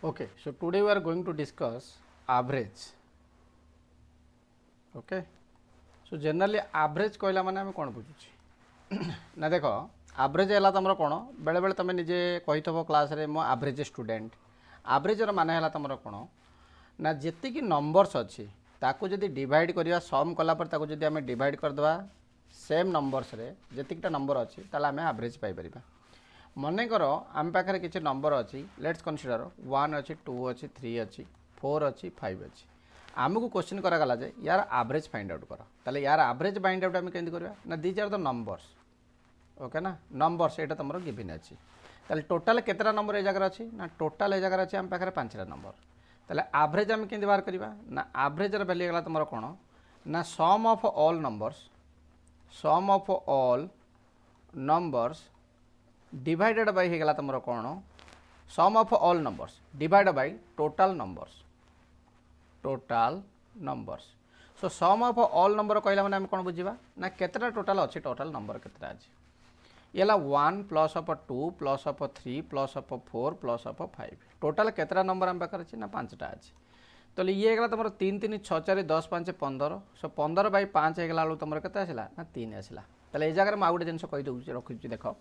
Okay, so today we are going to discuss average. Okay, so generally average कहला माने आमे कोन बुझुची ना देखो average हैला तमरो कोन बेले बेले तमे निजे कहितबो क्लास रे मो average स्टूडेंट average रो माने हैला तमरो कोन ना जेति कि नंबर्स अछि ताको जदि डिवाइड करिया सम कला पर ताको जदि आमे डिवाइड कर दवा सेम नंबर्स रे जेतिकटा नंबर अछि ताला आमे एवरेज पाई परिबा मने करो आम पाखे किसी नंबर अच्छी लेट्स कनसीडर 1 अच्छी 2 अच्छी 3 अच्छी 4 अच्छी 5 अच्छी आमको क्वेश्चन करागला जे यार एवरेज फाइंड आउट कर ताले यार एवरेज फाइंड आउट आम केमती करवा ना these are the numbers okay ना नंबर्स यहाँ तुम गिवन अच्छी ताले टोटाल केतटा नंबर ए जगह अच्छी ना टोटाल ए जगह अच्छी आम पाखे 5टा नंबर ताले एवरेज आम केमती बाहर करवा ना एवरेज वैल्यू गला तुम कौन ना sum of all numbers divided by हे गला तुमरो कोन sum of all numbers divide by total numbers so sum of all number कहला माने हम कोन बुझिबा ना केतरा टोटल अछि टोटल नंबर केतरा अछि येला 1 plus of 2 plus of 3 plus of 4 plus of 5 total केतरा नंबर हम पाकर अछि ना 5टा अछि तो ये गला तुमरो 3 3 6 4 10 5 15 सो 15 बाय 5 हे गला तुमरो केते आसिला ना 3 आसिला तले ए जगह मा आउटे जिंस कहि दउ रखि देखो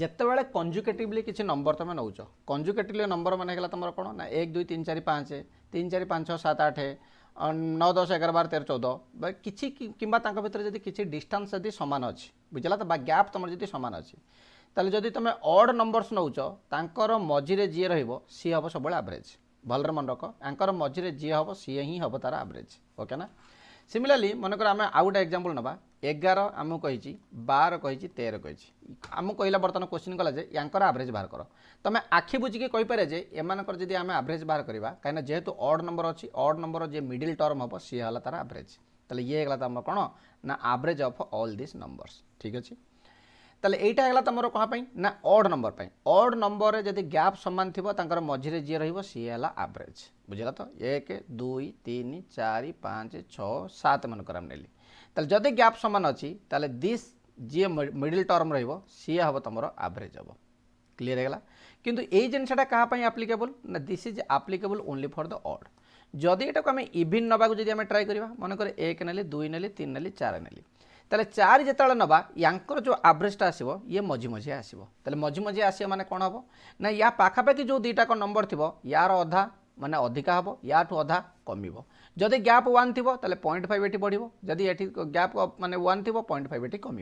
जितेबाला कंजुकेटिवली किसी नंबर तुम नौच कंजुकेटिवली नंबर मान है तुम कौन ना 1 2 3 4 5 3 4 5 6 7 8 9 10 11 12 13 14 किसी किंबा भितर जब किसी डिस्टेंस जब सामान अच्छी बुझला तो गैप तुम जी सामान अच्छी ताले जदि तुम ऑड नंबर्स नौच तांकर मझिरे जी सी हम सब एवरेज भलर मन रख आंकर मझिरे जी हम सी ही हम तार एवरेज ओके ना सिमिलरली मनकर आम आउ गोटे एक्जामपल नवा 11 आमको कही 12 कही 13 कही आमको कहला बर्तमान क्वेश्चन कला जे यांकर एवरेज बाहर कर तुम आखि बुझिकी कहीपर जे एमानकर जदि आम एवरेज बाहर करवा कहीं जेहेतु ऑड नंबर अच्छी ऑड नंबर जे मिडिल टर्म हम सी है तार एवरेज ताले ये गला तुम कौन ना average of all this numbers ठीक अच्छे ताले एटा है तुम कहाँ ना ऑड नंबर रे जदि गैप सामान थी मझिरे जी सी है एवरेज बुझला तो 1 2 3 4 5 6 7 मनकर आम नेली ताले जदि गैप सामान अच्छी ताले दिस जी मिडिल टर्म सी हम तुम एवरेज हम क्लीयर है किंतु ये जिनसा क्या एप्लिकेबल ना this is applicable only for the odd जदि एटा को आम इवन नवाक जब आम ट्राए करवा मनकर 1 नेली 2 नेली 3 नेली 4 नेली ताले 4 जिते नवा यांकर जो एवरेजटा आसो ये मझी मझी आसो ताले मझी मझी आस माने कौन हम ना या पाखापाखि जो दुईटाक नंबर थी यार अधा माने अधिका हम या अधा कम जदि गैप 1 थी ताले 0.5 एटी बढ़ो जदि ये गैप माने 1 थी 0.5 एटी कम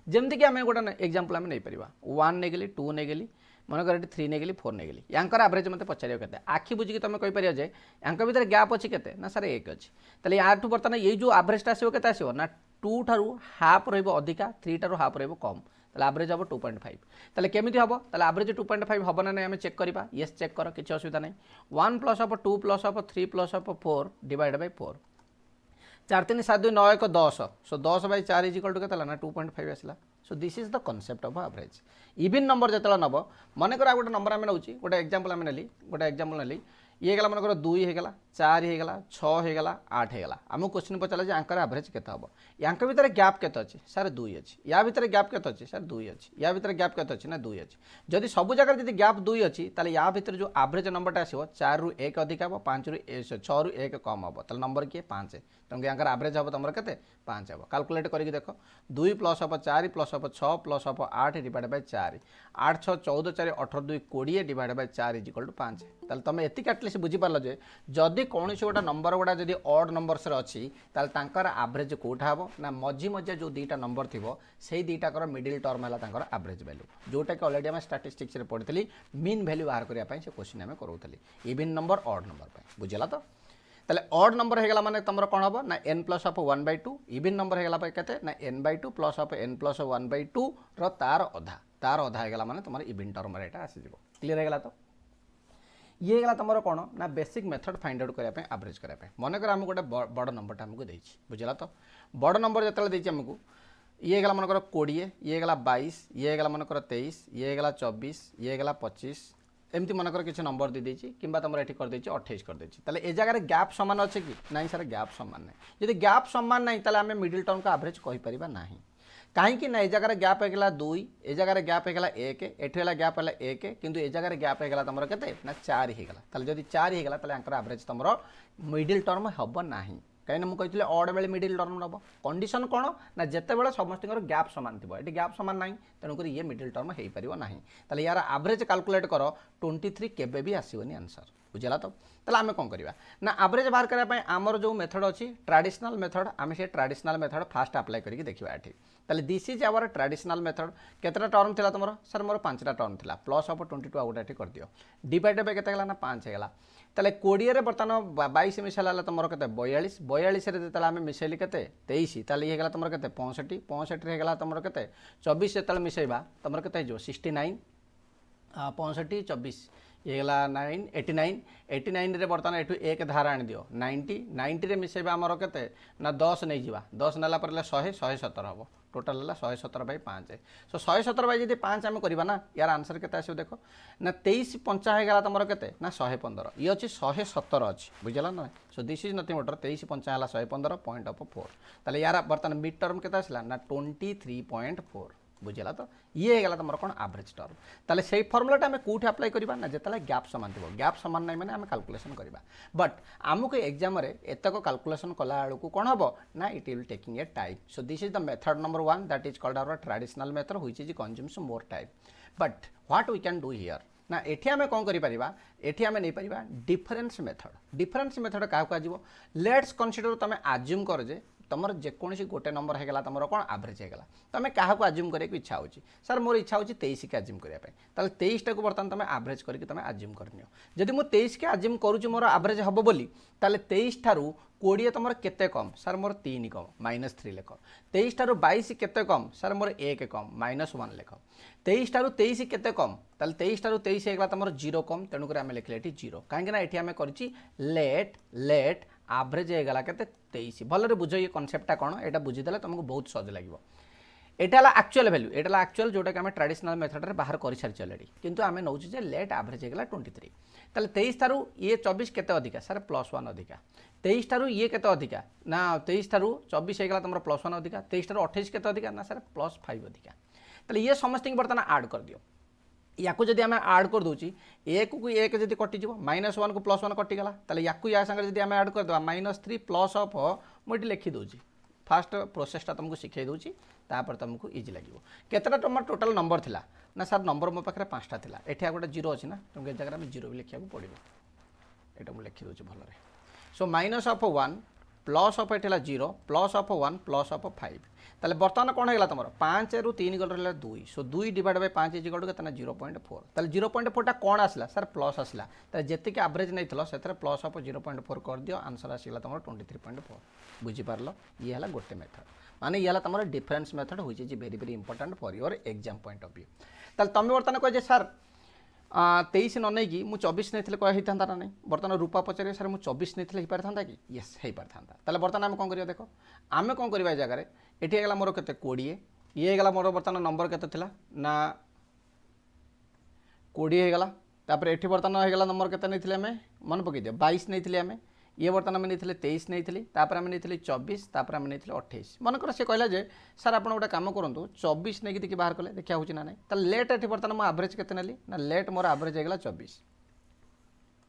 जमती आम गोटे एक्जामपल आम नहीं पार 1 नहीं 2 नहीं मनकर ये 3 नहीं 4 नहीं यांकर एवरेज मत पचार के आखि बुझिकी तुम कहीपर जे यांकर भीतर गैप अच्छी के ना सर 1 अच्छी ताले याठू बर्तमान ये जो एवरेजटा आसो के आसो ना 2 ठारू हाफ अधिका 3 ठारू हाफ कम ताले एवरेज हम 2.5 ताले केमिति हबो ताले एवरेज 2.5 हबो ना नहीं आम चेक करवा येस चेक कर किसी असुविधा नहीं 1 plus of 2 plus of 3 plus of 4 divide by 4 4 3 7 2 9 1 10 so 10 by 4 is equal to केतला ना 2.5 आसला so this is the concept of average even number जिते नब मनकर गोटे नंबर आम नौ गोटे एक्जामपल आम नेली गोटे एक्जामपल नेली ये गला मनकर 2 होगा 4 होगा 6 होगा 8 होगा आमको क्वेश्चन पचारा आंकर एवरेज केते हम यांक भितर गैप केते अच्छी सर 2 अच्छी या भितर गैप केते अच्छी सर 2 अच्छी या भितर गैप केते अच्छी ना 2 अच्छी जदि सब जगह जब गैप 2 अच्छी ताले या भितर जो एवरेज नंबरटा आसो 4 रु 1 अधिक हम 5 रु 6 रु 1 कम हम ताले नंबर किए 5 तेणु यांकर एवरेज हम तुम के 5 हम कैलकुलेट करके देख 2 plus of 4 plus of 6 plus of 8 divide by 4 8 6 14 4 18 2 20 divide by 4 is equal to 5 ताले तुम एतिक एटलिस्ट बुझीपार जे जदि कौन गोटे नंबर गुड़ा जदि ऑड नंबर्स अच्छी ताल एवरेज कौटा हम ना मझी मझे जो दुईटा नंबर थी से दुईटाकर मिडिल टर्म है एवरेज वैल्यू जोटा कि अलरेडी आम स्टाटिस्टिक्स पढ़ी मीन वैल्यू बाहर करने से क्वेश्चन आम करूली इवन नंबर ऑड नंबर बुझला तो ताले ऑड नंबर होगा माने तुम कौन हम ना n plus of 1/2 even number होगा के ना n/2 plus of n plus 1/2 तार अधा होगा माने तुम इवन टर्म यहाँ आसीज क्लीयर होगा तो ये गला तुम कौन ना बेसिक मेथड फाइंड आउट करने एवरेज करने मनकर आम गोटे बड़ नंबरटा आमको देती बुझला तो बड़ नंबर जो देती आमको ये गला मनकर 20 ये गला 22 ये गला मनकर 23 ये गला 24 ये गला 25 एमती मनकर किसी नंबर दे देती कि तुम ये कर 28 कर देती ताले ए जगह गैप सामान अच्छे कि ना सर गैप सामान ना जब गैप सामान ना ताले आम मिडिल टर्म का एवरेज कहीपर ना कहीं ना ए जगह गैप होगा 2 ए जगह गैप होगा 1 एठी गैप है 1 किंतु ए जगह गैप होगा तुम के 4 होगा जब 4 होगा एवरेज तुम मिडिल टर्म हम ना कहीं मुझे अड बेले मिडिल टर्म नब कंडीशन कौन ना जिते बड़े समस्त गैप सामान थी ये गैप सामान ना तेणुक ये मिडिल टर्म हो पार ना ताले यार एवरेज कैलकुलेट कर 23 केबे भी आसोनी आंसर बुझला तो ताले आम कौन करवा ना एवरेज बाहर करने आमर जो मेथड अच्छी ट्रेडिशनल मेथड आम से ट्रेडिशनल मेथड फास्ट अप्लाई करके देखा ये ताले this is our traditional method केतटा टर्म था तुम सर मोर 5टा टर्म था प्लस ऑफ 22 आ गोटे कर दियो डिवाइड बाय केते गला ना 5 होगा ताले 20 रे बर्तमान 22 मिसाला तुम के 42 42 जो आम मिसेली के 23 ताले ये तुम के 65 65 होगा तुम के 24 जो मिसेबा तुम के 69 65 24 ये गला 9 89 89 रे बर्तमान एठू एक धारा आनी दियो 90 90 रे मिसेबा आमर केते ना 10 नहीं जीवा 10 नेला पर 100 117 हम टोटाल है 117 बाई 5 सो 117 बाई जब 5 आम करवा ना यार आंसर के आसो देख ना 23 पंचा होगा तुम के ना 115 ये अच्छी 117 अच्छी बुझल ना so this is nothing but 23 पंचा है 115 पॉइंट ऑफ 4 ताले यार बर्तमान मिड टर्म के आसला ना 23.4 बुझला तो ये होगा तुम कौन एवरेज टर्म ताले से फर्मुलाटा आम कौट अप्लाई करवा ना जिते गैप सामान थी गैप सामान ना मैंने आम कैलकुलेशन करवा बट आमको एग्जाम एतक कैलकुलेशन कला बेलू कौन हम ना it will taking a time so this is the method number 1 that is called our traditional method which is consumes more time but what we can do here ना एठी आमे कौन करि परिबा एठी आमे नै परिबा डिफरेंस मेथड क्या कह लेट्स कंसीडर तुम आज्यूम कर जे तुम जेकोसी गोटे नंबर होगा तुम कौन एवरेज होगा तुम क्या आज्यूम करने इच्छा हो सर मोर इच्छा हो 23 के आज्यूम करने 23 टाक बर्तमान तुम एवरेज करके तुम आज्यूम करनी जदि मुझे 23 के आज्यूम करुँच मोर एवरेज हम बोली 23 ठारू 20 तुम केते कम सर मोर 3 कम -3 लेख 23 ठारू 22 केते कम सर मोर 1 कम -1 लेख 23 ठारू 23 केते कम 23 ठारू 23 होगा तुम 0 कम तेणुक आम लिखले ये 0 कहीं ये आम कर लेट एवरेज होगा के 23 भलरे बुझ ये कनसेप्टा कौन यहाँ बुझीदे तुमको बहुत सहज लगे यहाँ एक्चुअल वैल्यू यहाँ एक्चुअल जोटा कि आम ट्रेडिशनल मेथड रे बाहर कर सारी अलरेडी किंतु आम नौ लेट एवरेज होगा 23 ताले 23 ठारू ये 24 केते अधिका सर +1 अधिका 23 ठारू ये केते अधिका ना 23 ठारू 24 होगा तुम +1 अधिका 23 ठारू 28 केते अधिका ना सर +5 अधिका ताले ये समस्त बर्तमान आड कर दियो या जब आम आड कर दूची एक को एक जब कटिज -1 को +1 कटिगला ताले या संगे जब आम आड करदे -3 प्लस ऑफ मुझे लिखी दूची फास्ट प्रोसेसटा तुमको शिखे दूची तापर तुमको इजी लगे केतटा तुम टोटाल नंबर थिला ना सर नंबर मो पाखे 5टा थिला एठी गोटे 0 अच्छी ना तुमको ए जगह 0 भी लिखा पड़ो यहाँ मुझे लिखी दूची भलरे सो -1 प्लस ऑफ ये 0 प्लस ऑफ 1 प्लस ऑफ 5 ताले बर्तमान कौन होगा तुम 5 रु 3 गल 2 so 2 divide by 5 is equal to केतना 0.4 ताले 0.4 टा कौन आसला सर प्लस आसला ताले जेतिक एवरेज नहीं थलो सेथरे प्लस ऑफ 0.4 कर दियो आंसर आसीला तुम 23.4 बुझी पारलो ये हला गोटे मेथड माने ये हला तुम difference method which is very very important for your exam point of view ताले तुम बर्तमान कह जे सर 23 न नहीं मुझे 24 नहीं कह होता ना नहीं बर्तमान रूपा पचारे सर मुझे 24 नहीं हो पार था कि येस हो पार था बर्तमान आम कौन कर देख आम कौन करवा जगह ये होगा मोर के 20 ये होगा मोर बर्तमान नंबर के ना 20 होगा तापर ये बर्तमान होगा नंबर के नहीं मन पकई दियो 22 नहीं आम ये बर्तमान आम नहीं 23 नहीं तापर आम नहीं 24 तापर आम नहीं 28 मनकर से कहला जे सर आप गोटे कम करूँ 24 नहीं देखिए बाहर कले देखा हो ना नहीं लेट ये बर्तमान मो एवरेज के ना लेट मोर एवरेज होगा 24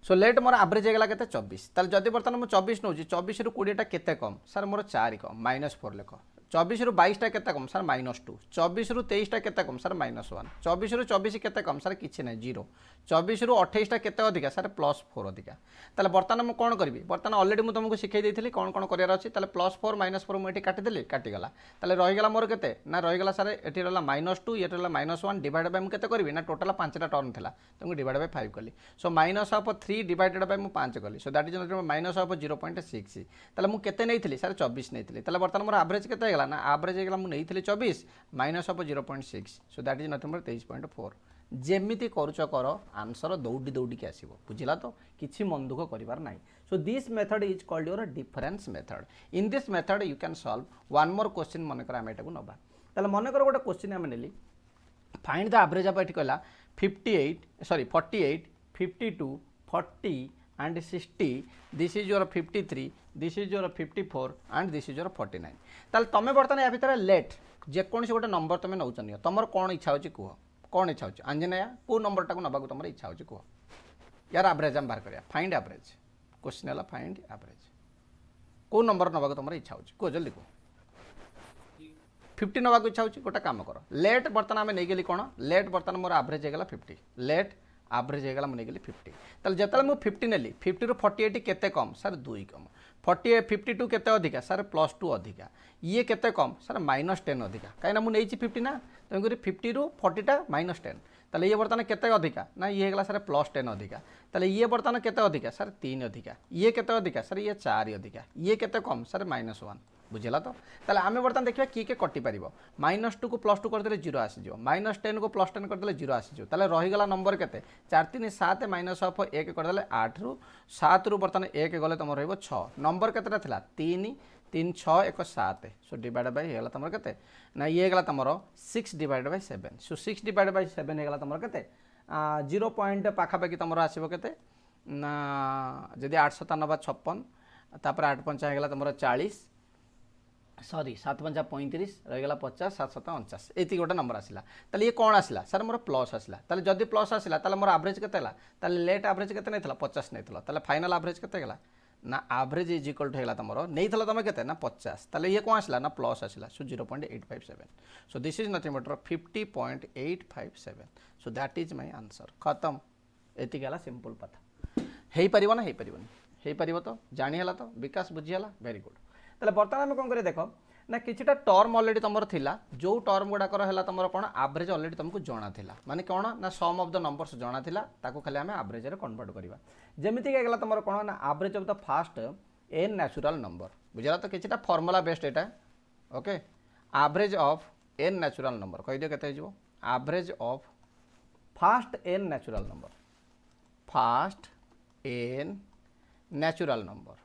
सो लेट मोर एवरेज होगा के 24 जदि बर्तमान मुझे 24 नौ 24 रु 20 टा केते कम सर मोर 4 कम -4 लेख 24 रु 22 टा केते कम सर -2 24 रु 23 टा केते कम सर -1 24 रु 24 केते कम सर किछि नै 0 24 रु 28 टा केते अधिका सर +4 अधिका ताले बर्तमान मु कोन करबी बर्तमान ऑलरेडी मु तुमको सिखाई देथिली कोन कोन करियार अछि ताले +4 -4 मु एठी काटि देली काटि गला ताले रहि गला मोर केते ना रहि गला सर एठी रहला -2 एठी रहला -1 डिवाइड बाय मु केते करबी ना टोटल 5 टा टर्म थिला तुमको डिवाइड बाय 5 कली सो -3 डिवाइडेड बाय मु 5 कली सो दैट इज -0.6 ताले मु केते नैथिली सर 24 नैथिली ताले बर्तमान मोर एवरेज केते गला ना एवरेज होगा मुझे 24 -0.6 so that is nothing but 23.4 जेमिति करुच कर आंसर दौड़ी दौड़ी के आसीबो बुझिला तो किछि मन दुख करिवार नाही so this method is called your difference method in this method you can solve one more question मन कर हम एटा को नबा ताले मन कर गोटे क्वेश्चन हम नेली फाइंड द एवरेज ऑफ एटी कहला 48 52 40 and 60 this is your 53 this is your 54 and this is your 49 ताल तमे बर्तन या भितर लेट जेकोसी गोटे नंबर तुम नौ नि तुम कौन इच्छा हो कह कौन इच्छा हो आंजनेया को नंबर टाक नवा तुम इच्छा हो कह यार एवरेज आम बाहर करिया फाइंड एवरेज क्वेश्चन है फाइंड एवरेज को नंबर नवा तुम इच्छा हो कह जल्दी कह 50 नवा इच्छा हो गोटे कम कर लेट बर्तमान आम नहीं गली कौन लेट बर्तमान मोर एवरेज होगा 50 लेट एवरेज होगा मुझे 50 ताल जो मुझे 50 नेली 50 रू 48 केते कम सर 2 कम 52 केते अधिका सर +2 अधिका ये केते कम सर -10 अधिका कहीं मुझे 50 ना तेणुक 50 रू 40 टा -10 ताले ये बर्तमान केते अधिका ना ये होगा सर +10 अधिका ताले ये बर्तमान केते अधिका सर 3 अधिका ये केते अधिका सर ये 4 अधिका ये केते कम सर -1 बुझेगा तो ताले आमे बर्तमान देखिए किए कटि पार -2 को +2 करदे 0 आसीज -10 को +10 करदे 0 आसीज ताले रहीगला नंबर केते 4 3 7 -1 करदे 8 रू 7 रू बर्तमान 1 गले तुम रही 6 नंबर केतेटा थिला 3 3 6 1 7 सो डिवाइड बाय हेगला तुम केते ना ये हेगला तुम 6 divide by 7 so 6 divide by 7 हेगला तुम केते 0 पॉइंट पाखापाखि तुम आसो केते ना जदि 897 तापर 8 5 हेगला तुम 40 सॉरी 7 5 35 रहीगला 50 7 7 49 ये गोटे नंबर आसला ताले ये कौन आसला सर मोर प्लस आसला ताले जदि प्लस आसला ताले मोर एवरेज केते हला ताले लेट एवरेज केते नैथला 50 नैथला ताले फाइनल एवरेज केते हला ना एवरेज इज इक्वल टू हेला तमरो नैथला तमे केते ना 50 ताले ये कौन आसला ना प्लस आसला सो 0.857 सो this is nothing but 50.857 so that is my answer खत्म एति गला सिंपल पथा हेई परिबो ना हेई परिबोनी हेई परिबो तो जानि हला तो विकास बुझी हला वेरी गुड ताले बर्तमान आम कौन करें देख ना किछिटा टर्म ऑलरेडी तुमर थिला जो टर्म गुड़ाकर है तुमर कौन एवरेज ऑलरेडी तुमको जना थिला माने कौन ना सम ऑफ द नंबर्स जना थिला ताको खाली आम एवरेज रे कन्वर्ट करबा जेमिति के गला तुमर कौन ना average of the first n natural number बुझला तो किछिटा फार्मूला बेस्ड एटा okay average of n natural number कहि दियो केते हिजो average of first n natural number first n natural number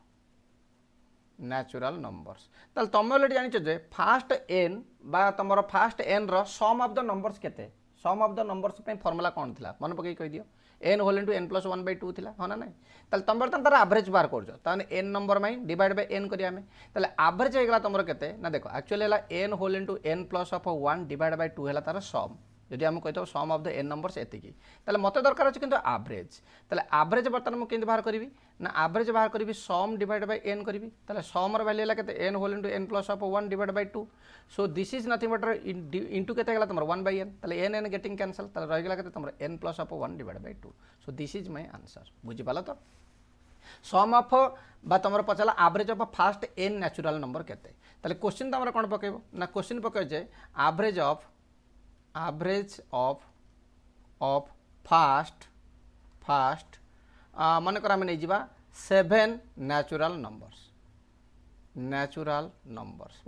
natural numbers ताल तुम ऑलरेडी जानिछ जे फास्ट n बा तुमरो फास्ट n रो सम ऑफ द नंबर्स केते सम ऑफ द नंबर्स पे फार्मूला कोन थिला मन पकई कहि दियो n होल इनटू n + 1/2 थिला हो ना नहीं ताल तुम बर्तन तार एवरेज बार करजो ताने n नंबर में डिवाइड बाय n करिया में ताले एवरेज हेगला तुमरो केते ना देखो एक्चुअली हला n whole into n + 1 divide by 2 हेला तार सम जदि आम कही sum of the n numbers एतिकी ताले मते दरकार अछि किंतु एवरेज ताले एवरेज बर्तन मु केंति बाहर करिवि ना एवरेज बाहर करिवि सम डिवाइड बाय n करिवि ताले सम र वैल्यू हला केते n whole into n + 1 divide by 2 so this is nothing but into केते गेला तमर 1/n ताले n गेटिंग कैंसल ताले रहि गेला केते तमर n + 1 divide by 2 so this is my answer बुझि पाला तो सम ऑफ बा तमर पचला average of first n natural number केते ताले क्वेश्चन तमर कोन पकेबो ना क्वेश्चन पके जे एवरेज ऑफ फर्स्ट मन कर आम नहीं जा 7 natural numbers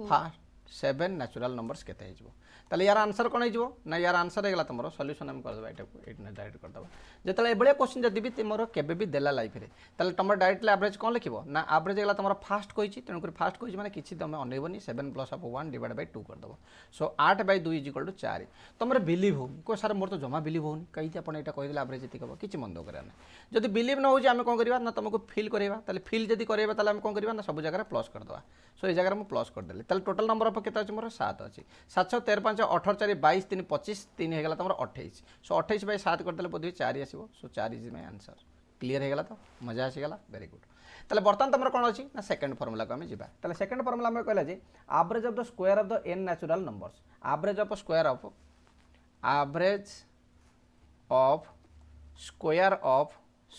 first 7 natural numbers केते हिजबो ताले यार आंसर कोन हिजबो ना यार आंसर हेगला तमरो सॉल्यूशन हम कर देबा एटा डायरेक्ट कर देबा जेतले एबळे क्वेश्चन जदि भी तमरो केबे भी देला लाइफ रे ताले तमरो डायरेक्ट एवरेज कोन लिखिबो ना एवरेज हेगला तमरो फास्ट कहिछि तेनु कर फास्ट कहिछि माने किछि तमे अनेबनी 7 + 1 डिवाइड बाय 2 कर देबो सो 8/2 = 4 तमरे बिलीव हो को सर मोर तो जमा बिलीव होनी कहिति आपण एटा कहि देला एवरेज एति कहबो किछि मन दो करे ना जदि बिलीव न हो जे हम कोन करबा ना तुमको फील करबा ताले फील जदि करबा ताले हम कोन करबा ना सब जगह प्लस कर देबा सो ए जगह हम प्लस कर देले ताले टोटल नंबर ऑफ केता अछि मोर 7 अछि 7 6 13 5 18 4 22 3 25 3 हेगला तमरो 28 सो 28/7 कर देले बोधि 4 आसीबो सो 4 इज माय आंसर क्लियर हेगला तो मजा आसी गला वेरी गुड ताले बर्तमान तमरो कोन अछि ना सेकंड फार्मूला को हम जिबा ताले सेकंड फार्मूला हम कहला जे average of the square of the n natural numbers average of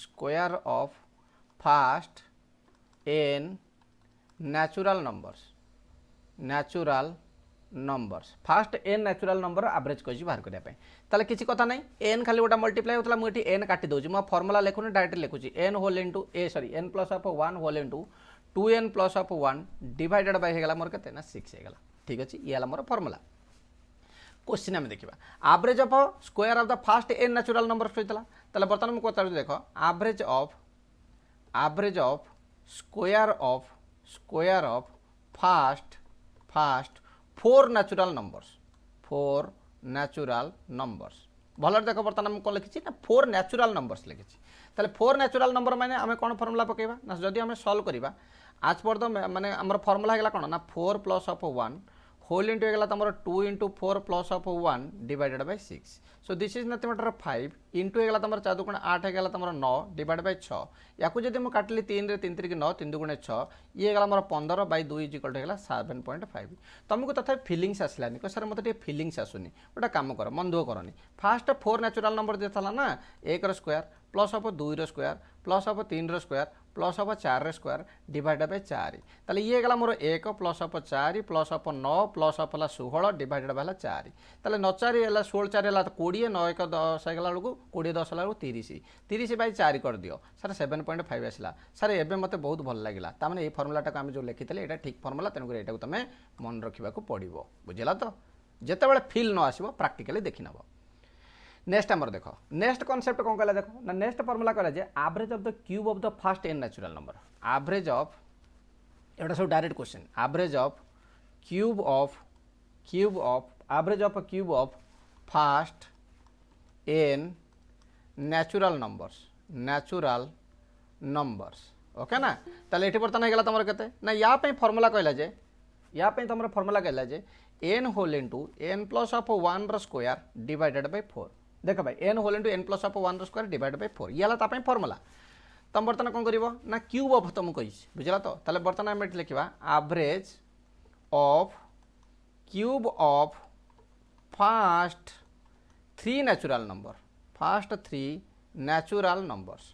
square of first n natural numbers first n natural number average कहि बाहर करिया पे ताले किछि कथा नै n खाली गोटा मल्टीप्लाई होतला मु एठी n काटि दोछि म फार्मूला लेखुनी डायरेक्ट लेखुछि n whole into n + 1 whole into 2n + 1 divided by हेगला मोर केते ना 6 हेगला ठीक अछि ये हला मोर फार्मूला क्वेश्चन हम देखिबा average of square of the first n natural numbers होइतला ताले बर्तमान मु कहता देखो average of square of first 4 natural numbers भल देख बर्तमान कौन लिखी ना 4 नेचुरल नंबर्स लिखी ताले 4 नेचुरल नंबर माने आम कौन फर्मूला पकेबा ना जदि आम सॉल्व करबा आज पर द माने हमर फर्मूला हेगला कोन ना 4 + 1 whole into ହେଇଗଲା ତମର 2 into 4 plus of 1 divided by 6. So this is nothing but 5 into ହେଇଗଲା ତମର 4 ଦୁଗୁଣେ 8 ହେଇଗଲା ତମର 9 divided by 6. ୟାକୁ ଯଦି ମୁଁ କାଟିଲି 3 ରେ 3 3 9 3 ଦୁଗୁଣେ 6 ଇଏ ହେଇଗଲା ମୋର 15 by 2 is equal to ହେଇଗଲା 7.5. ତମକୁ ତଥାପି ଫିଲିଂସ୍ ଆସିଲାନି କ ସାର୍ ମୋତେ ଟିକେ ଫିଲିଂସ୍ ଆସୁନି ଗୋଟେ କାମ କର ମନ ଦୁଃଖ କରନି ଫାଷ୍ଟ 4 ନ୍ୟାଚୁରାଲ ନମ୍ବର ଦେଇଥିଲା ନା 1 ର ସ୍କୋୟାର प्लस ऑफ 2 रो स्क्वायर प्लस ऑफ 3 रो स्क्वायर प्लस ऑफ 4 रो स्क्वायर डिवाइडेड बाय 4 ताले ये गला मोर 1 plus of 4 plus of 9 plus of 16 divided by 4 ताले 9 4 ହେଲା 16 4 ହେଲା 20 9 1 10 ହେଇଗला बेलू 20 10 ହେଲା 30 30 बाय 4 कर दियो सर 7.5 आसला सर एबे मते बहुत भल लागिला ता माने ए फार्मूला टा हम जो लिखितले एटा ठीक फार्मूला तेनु कर एटा को तमे मन रखिबा को पड़िबो बुझिला तो जेते बेले फील न आसीबो प्रैक्टिकली देखि नबो नेक्स्ट आमर देख नेक्स्ट कॉन्सेप्ट कौन कहला देखो ना नेक्स्ट फॉर्मूला कहला जे average of the cube of the first n natural number average of एटा सब direct question average of cube of average of cube of first n natural numbers okay ना ताले एठी बर्तन हेगला तमर केते ना या पे फार्मूला कहला जे या पे तमर फार्मूला कहला जे n whole into n plus of 1 रो स्क्वायर डिवाइडेड बाय 4 देख भाई n whole into n plus of 1 रो स्क्वायर डिवाइडेड बाय 4 याला ता पे फार्मूला तम बर्तन कोन करिवो ना क्यूब ऑफ तुम कहि बुझला तो ताले बर्तन हम एठी लिखिबा average of cube of first 3 natural numbers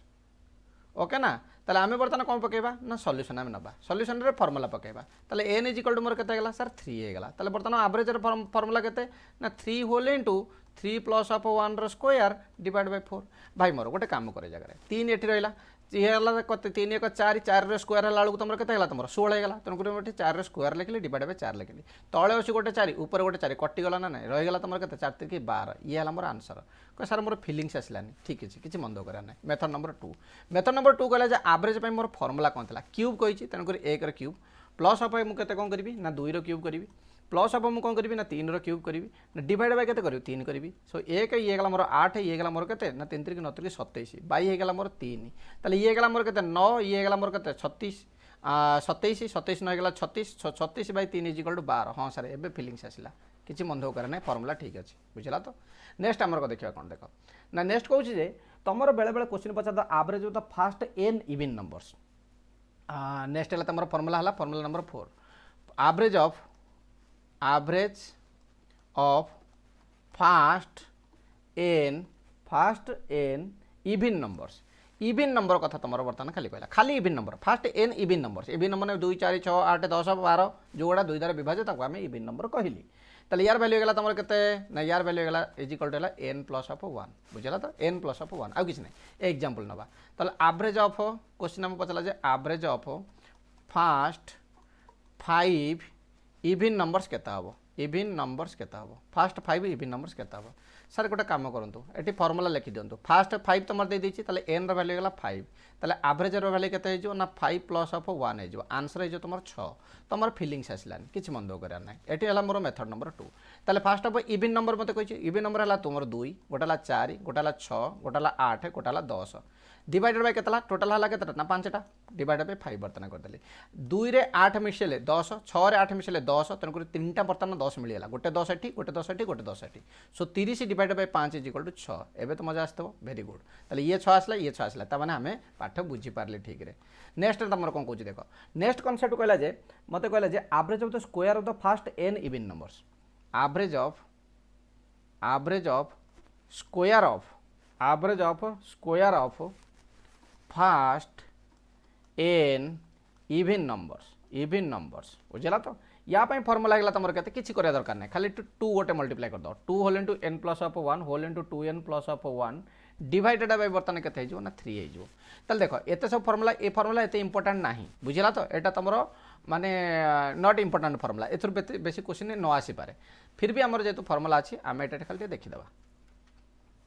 okay ना ताले आमे बर्तन कौन पकेबा ना सॉल्यूशन आमे नबा सॉल्यूशन रे फार्मूला पकेबा ताले n इज इक्वल टू मोर केते गेला सर 3 हे गेला ताले बर्तन एवरेज रे फार्मूला केते ना 3 होल इनटू 3 प्लस ऑफ 1 रो स्क्वायर डिवाइड बाय 4 भाई मोर गोटे काम करे जगह 3 एठी रहला ये हला कते 3 1 4 4 रो स्क्वायर हला बेलू तुमर केते गेला तुमर 16 हे गेला तनको एठी 4 रो स्क्वायर लिखली डिवाइड बाय 4 लिखली तळे अछि गोटे 4 ऊपर गोटे 4 कटि गेला ना नै रहि गेला तुमर केते 4 3 12 ये हला मोर आंसर को सर मोर फीलिंग्स आसलानी ठीक अछि किछि मन दो करा नै मेथड नंबर 2 कहला जे एवरेज पे मोर फार्मूला कोन थला क्यूब कहिछि तनको 1 रो क्यूब प्लस ऑफ मु केते कोन करबी ना 2 रो क्यूब करबी प्लस ऑफ मु कोन करबी ना 3 रो क्यूब करबी ना डिवाइड बाय केते करबी 3 करबी सो 1 ये गेला मोर 8 ये गेला मोर केते ना 3 3 9 3 27 बाई ये गेला मोर 3 ताले ये गेला मोर केते 9 ये गेला मोर केते 36 27 27 9 गेला 36 36 बाई 3 इज इक्वल टू 12 हां सर एबे फीलिंग्स आसिला किछि मन दो करे नै फार्मूला ठीक अछि बुझला तो नेक्स्ट हमर को देखिबा कोन देखो ना नेक्स्ट कहूछि जे तमरो बेले बेले क्वेश्चन पचा the average of the first n even numbers next हला तमरो फार्मूला हला formula number 4 average of first n even number कथा तुम बर्तमान खाली कहला खाली even number first n even number 2 4 6 8 10 12 जोड़ा 2 द्वारा विभाजित आम इवन नंबर कहली ताले यार वैल्यू गला तुम केते ना यार वैल्यू गला is equal to n plus of 1 बुझला तो n प्लस ऑफ 1 आ किछ नै एग्जांपल नबा ताले एवरेज ऑफ क्वेश्चन हम पचला जे average of first 5 even numbers केता हबो फर्स्ट 5 इवन नंबर्स केता हबो सर गोटे कम करूँ ये फर्मूला लिखि दिंतु फास्ट 5 तुम दे देछि ताले n रो वैल्यू गला 5 ताले एवरेज रो वैल्यू केते हो ना 5 प्लस ऑफ 1 हो आंसर हो तुम 6 तुम फीलिंग्स आसलानी किछि मन दो करा ना एटी हला मोर मेथड नंबर 2 ताले फास्ट ऑफ इवन नंबर मते कहि इवन नंबर हला तुमर 2 गोटा हला 4 गोटा हला 6 गोटा हला 8 गोटा हला 10 डिवाइडेड बाय केतला टोटल हला केतटा ना 5टा डिवाइडेड बाय 5 बर्तन कर देली 2 रे 8 मिसेले 10 6 रे 8 मिसेले 10 तनकुर 3टा बर्तन 10 मिलियला गोटे 10 एठी गोटे 10 एठी गोटे 10 एठी so 30 divided by 5 is equal to 6 एबे तो मजा आस्तबो वेरी गुड ताले ये 6 आसला ता माने हमें पाठ बुझी पारले ठीक रे नेक्स्ट तमर कोन कहूची देखो नेक्स्ट कांसेप्ट कहला जे मते कहला जे average of the square of the first n even numbers average of square of first n even numbers बुझला तो या पे फार्मूला गला तमर केते किछि करे दरकार नै खाली 2 गोटे मल्टीप्लाई कर दो 2 whole into n plus of 1 whole into 2n plus of 1 divided by बर्तन केते हो ना 3 हो तल देखो एते सब फार्मूला ए फार्मूला एते इंपोर्टेंट नाही बुझला तो एटा तमरो माने नॉट इंपोर्टेंट फार्मूला एथुर बेसी क्वेश्चन न आसी पारे फिर भी हमर जेतु फार्मूला अछि आमे एटा खाली देखि देबा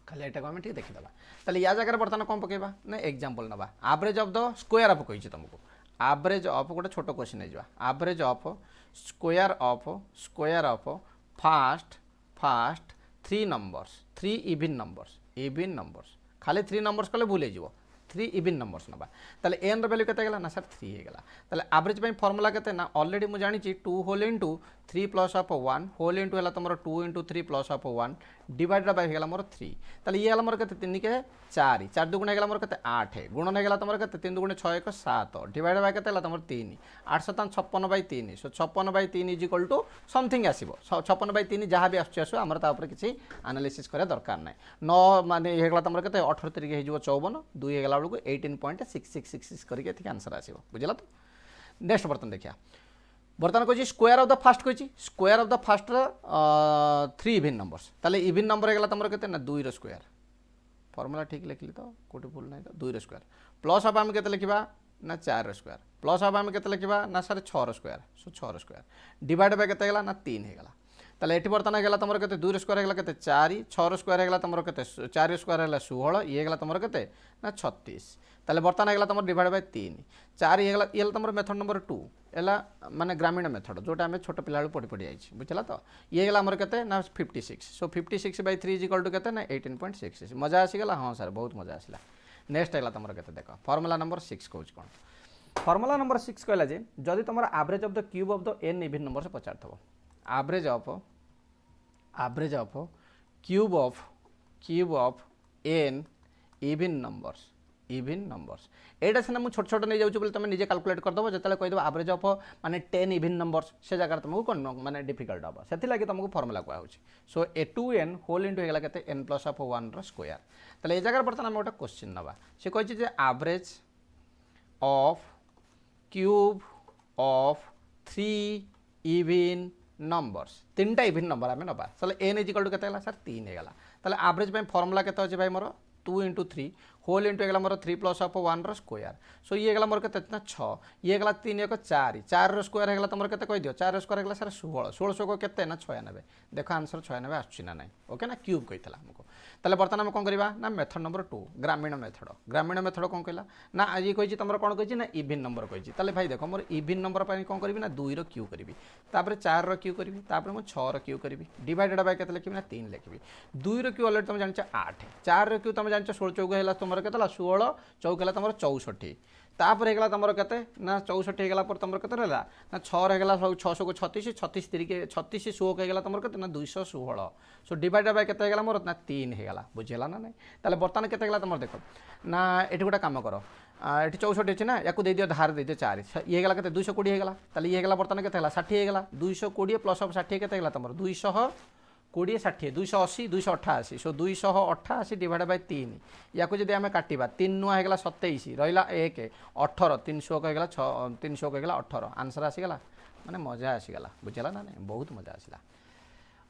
खाली एटा को आमे ठीक देखि देबा तले या जगह बर्तन कोन पकेबा ना एग्जांपल नबा average of the square of कहिछि तुमको एवरेज ऑफ गोटे छोट क्वेश्चन है जा average of square of first 3 numbers 3 even numbers खाली 3 नंबर्स कले भूल हो थ्री इवन नंबर्स नवा ताले एन वैल्यू केते गेला ना सर 3 हे गेला ताले एवरेज पई फार्मूला केते ना ऑलरेडी मु जानि छि 2 whole into 3 plus of 1 whole into हला तमरो 2 into 3 plus of 1 divided by हे गेला मोर 3 ताले ये हला मोर केते 3 के 4 4 दुगुण हे गेला मोर केते 8 गुणन हे गेला तमरो केते 3 दुगुण 6 1 7 डिवाइड बाय केते हला तमरो 3 8 7 56 by 3 so 56 by 3 is equal to something आसीबो 56 बाय 3 जहां भी आसु हमर ता ऊपर किछि एनालिसिस करे दरकार नै 9 माने हे गेला तमरो केते 18 तरीके हे जिवो 54 2 हे गेला बेलको 18.6666 करके एथि आंसर आसीबो बुझला तो नेक्स्ट बर्तन देखिया बर्तमान कह स्क्वायर ऑफ द फर्स्ट कह square of the first 3 even numbers ताले इवन नंबर हे गेला तमरो केते ना 2 रो स्क्वायर फॉर्मूला ठीक लिखली तो कोटी भूल नहीं तो 2 रो स्क्वायर प्लस ऑफ हम केते लिखिबा ना 4 रो स्क्वायर प्लस ऑफ हम केते लिखिबा ना सर 6 रो स्क्वायर सो 6 रो स्क्वायर डिवाइड बाय केते गेला ना 3 हे गेला ताले एठी बर्तन गेला तमरो केते 2 रो स्क्वायर गेला केते 4 6 रो स्क्वायर गेला तमरो केते 4 रो स्क्वायर गेला 16 ये गेला तमरो केते ना 36 ताले बर्तन गेला तमरो डिवाइड बाय 3 4 ये गेला ये तमरो मेथड नंबर 2 एला माने ग्रामीण मेथड जोटा हमें छोट पिला पड़ी पड़ी आइछि बुझला तो ये गेला हमर केते ना 56 सो 56 बाय 3 इज इक्वल टू केते ना 18.66 मजा आसी गेला हां सर बहुत मजा आसिला नेक्स्ट गेला तमरो केते देखो फार्मूला नंबर 6 कहउछ कोन फार्मूला नंबर 6 कहला जे जदी तमरो average of the cube of the n even number से पचारथबो average of cube of n even numbers एटा सिना मु छोट छोट नहीं जाउछु बोले तुम निजे कैलकुलेट कर दबो जतले कहि दबो एवरेज ऑफ माने 10 इवन नंबर्स से जगह तुमको कोन माने डिफिकल्ट होबा सेति लागि तुमको फार्मूला को आउछि सो ए 2n होल इनटू हेगला केते n प्लस ऑफ 1 रो स्क्वायर तले ए जगह बर्तन हम ओटा क्वेश्चन नबा से कहि जे average of cube of 3 even numbers तीनटा इवन नंबर आम नबा चलो n इज इक्वल टू केते सर 3 हे गला ताले एवरेज पे फार्मूला केते अछि भाई मोर 2 इंटू 3 होल इंटू गला मोर 3 प्लस ऑफ 1 रो स्क्वायर सो ये गला मोर केते ना 6 ये गला 3 1 4 4 रो स्क्वायर हे गला तमर केते कहि दियो 4 रो स्क्वायर गला सर 16 1600 को केते ना 96 देखो आंसर 96 आछि ना नै ओके ना क्यूब कहितला हमको ताले बर्तन हम कोन करबा ना मेथड नंबर 2 ग्रामीण मेथड कोन कहला ना आज कहि तमर कोन कहि ना इवन नंबर कहि ताले भाई देखो मोर इवन नंबर पाई कोन करबी ना 2 रो क्यू करबी तापर 4 रो क्यू करबी तापर मो 6 रो क्यू करबी डिवाइडेड बाय केते लिखबी ना 3 लिखबी 2 रो क्यू ऑलरेडी तुम जानछ 8 4 रो क्यू तुम जानछ 16 चौक हैला तुमर केतला 16 चौक हैला तुमर 64 तापर हेगला तुमर केते ना 64 हेगला पर तुमर केते रहला ना 6 हेगला 600 को 36 36 तरीके 36 16 हेगला तुमर केते ना 216 सो डिवाइडेड बाय केते हेगला मोर ना 3 हेगला बुझेला ना नै ताले बर्तन केते हेगला तुमर देखो ना एठी गोटा काम करो एठी 64 अछि ना याकू दे दियो धार दे दियो 4 ये हेगला केते 220 हेगला ताले ये हेगला बर्तन केते हेगला 60 हेगला 220 प्लस ऑफ 60 केते हेगला तुमर 220 60 280 288 सो 288 डिवाइड बाय 3 याकू जदि आमे काटिबा 3 नुआ हेगला 27 रहिला 1 18 300 को हेगला 300 को हेगला 18 आंसर आसी गेला माने मजा आसी गेला बुझला ना नै बहुत मजा आसीला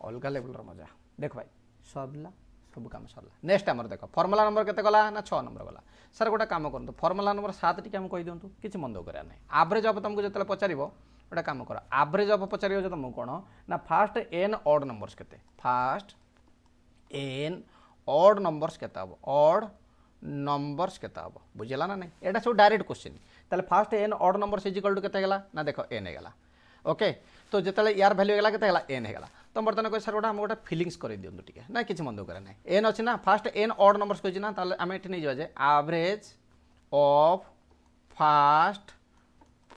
अलगा लेवल रो मजा देख भाई सबला सब काम सरला नेक्स्ट हमर देखो फार्मूला नंबर केते गला ना 6 नंबर गला सर गोटा काम करंतु फार्मूला नंबर 7 टिके हम कहि दियंतु किछि मन दो करा नै एवरेज ऑफ तुमको जतले पचारिबो गोटा काम कर एवरेज ऑफ पचारिबो जे तुमको कोन ना फास्ट n ऑड नंबर्स केते फास्ट n ऑड नंबर्स केते हबो ऑड नंबर्स केते हबो बुझला ना नै एटा सब डायरेक्ट क्वेश्चन ताले first n odd numbers is equal to केते गेला ना देखो n हे गेला ओके तो जतले यार वैल्यू गेला केते गेला n हे गेला तो बर्तन को सर गोटा हम गोटा फीलिंग्स कर दियंतु टिके ना किछि मन दो करे नै n अछि ना फास्ट n ऑड नंबर्स कहि ना ताले हम एठी नै जवा जे average of first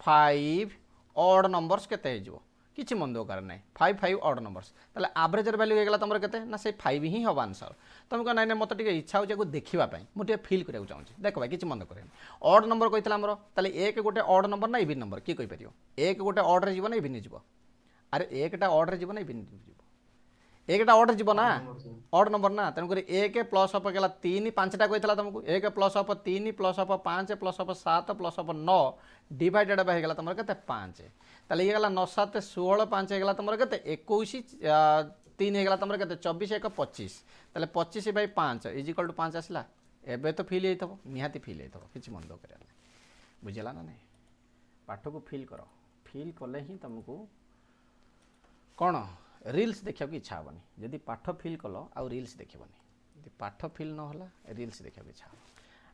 5 odd numbers केते हे जिवो किछि मन दो कर नै 5 5 ऑड नंबर्स ताले एवरेज वैल्यू हेगला तमर केते ना से 5 ही हबा आंसर तुम को नै नै मते टिके इच्छा हो जे को देखिबा पई मुटे फील करे को चाहू देखो भाई किछि मन दो करे ऑड नंबर कहितला हमरो ताले एक गोटे ऑड नंबर ना इवन नंबर की कहि परियो एक गोटे ऑड रे जीवो ना इवन जीवो अरे एकटा ऑड रे जीवो ना इवन जीवो एकटा ऑड रे जीवो ना ऑड नंबर ना तन करे 1 प्लस ऑफ गेला 3 5टा कहितला तुमको 1 plus of 3 plus of 5 plus of 7 plus of 9 divided by गेला तमर केते 5 ताले ये गेला 9 7 16 5 हेगला तमर केते 21 3 हेगला तमर केते 24 1 25 ताले 25 बाय 5 इज इक्वल टू 5 आसला एबे तो फील हेतबो निहाती फील हेतबो किछि मन दो करे बुझला ना नै पाठ को फील करो फील कले ही तुमको कोन रील्स देखिया की इच्छा होबनी यदि पाठ फील कलो आ रील्स देखिबनी यदि पाठ फील न होला रील्स देखिया की इच्छा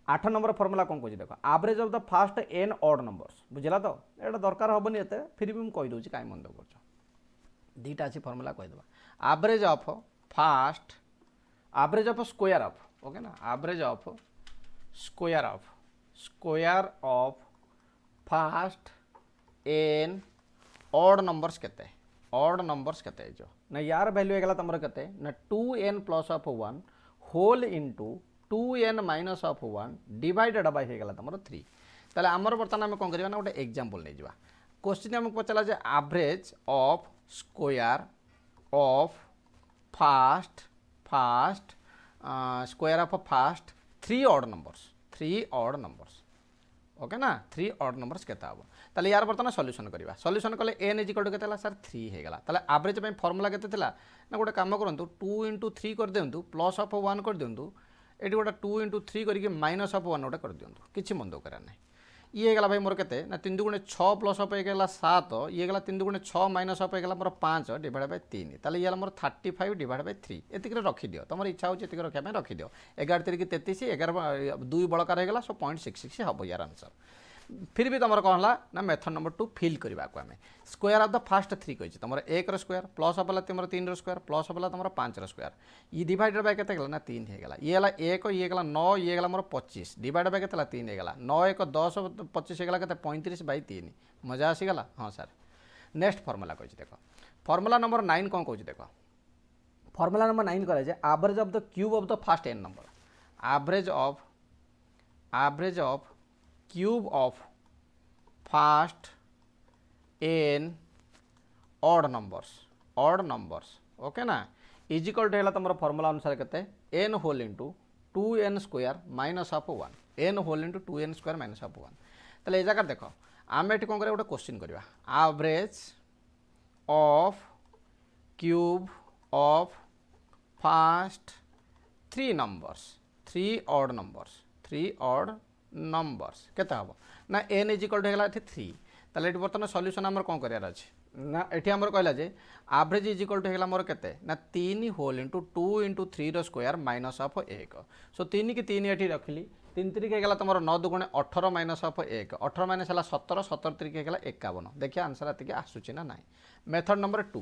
8 नंबर फार्मूला कोन कोछि देखो average of the first n odd numbers बुझला तो एटा दरकार होबनी एते फिर भी हम कहि दोछि काई मन दो करछ दीटा अछि फार्मूला कहि देबा average of first average of square of okay ना average of square of square of first N odd numbers केते ऑड नंबर्स केते जो ना यार वैल्यू हेगला तमर केते ना 2n plus of 1 whole into 2n minus of 1 divided by हेगला तमर 3 ताले हमर बर्तन हम कोन करबा ना गोटे एग्जांपल नै जिबा क्वेश्चन हमक पचला जे average of square of first square of first 3 odd numbers okay ना 3 ऑड नंबर्स केता हो ताले यार बर्तमान सॉल्यूशन करबा सॉल्यूशन कले n इज इक्वल टू केतेला सर 3 हेगला ताले एवरेज पे फार्मूला केते थिला ना गोटे काम करंतु 2 into 3 कर देंतु प्लस ऑफ 1 कर देंतु एटी गोटे 2 into 3 करके माइनस ऑफ 1 गोटे कर देंतु किछि मन दो करा नै ये हेगला भाई मोर केते ना 3 दुगुणे 6 प्लस ऑफ हेगला 7 ये हेगला 3 दुगुणे 6 माइनस ऑफ हेगला मोर 5 डिवाइड बाय 3 ताले ये मोर 35 डिवाइड बाय 3 एतिक रे रखि दियो तमर इच्छा हो एतिक रखिया में रखि दियो 11 3 33 11 2 बळकार हेगला सो 0.66 हबो यार आंसर फिर भी तुम कौन है ना मेथड नंबर 2 फिल करने को आम स्क्वायर ऑफ द फास्ट 3 कही तुम 1 स्क्वायर प्लस ऑफ तुम 3 स्क्वायर प्लस ऑफ तुम 5 स्क्वायर ये डिवाइडेड बाय केते ना 3 हेगला ये है 1 ये 9 ये मोर 25 डिवाइड बाय केते 3 हेगला 9 1 10 25 हेगला केते 35 बाय 3 मजा आसीगला हाँ सर नेक्स्ट फॉर्मूला कही देख फॉर्मूला नंबर 9 कौन कह देख फॉर्मूला नंबर 9 कहे average of the cube of the first n number average of cube of first n odd numbers okay ना इज इक्वल टू है तुम फॉर्मूला अनुसार केते n whole into 2n square minus of 1 n whole into 2n square minus of 1 ताले ए जगह देख आम ये कौन कर गोटे क्वेश्चन करवा average of cube of first 3 odd numbers केते हम ना n इज इक्वल टू हेगला 3 ताले एटी बर्तमान सॉल्यूशन हमर कोन करियार अछि ना एठी हमर कहला जे एवरेज इज इक्वल टू हेगला मोर केते ना 3 होल इंटू 2 इंटू 3 रो स्क्वायर माइनस ऑफ 1 सो 3 की 3 एठी रखली 3 3 हेगला तुमर 9 दुगुणे 18 माइनस ऑफ 1 18 माइनस हला 17 17 3 हेगला 51 देखिए आंसर आतिके आसुची ना नाही मेथड नंबर 2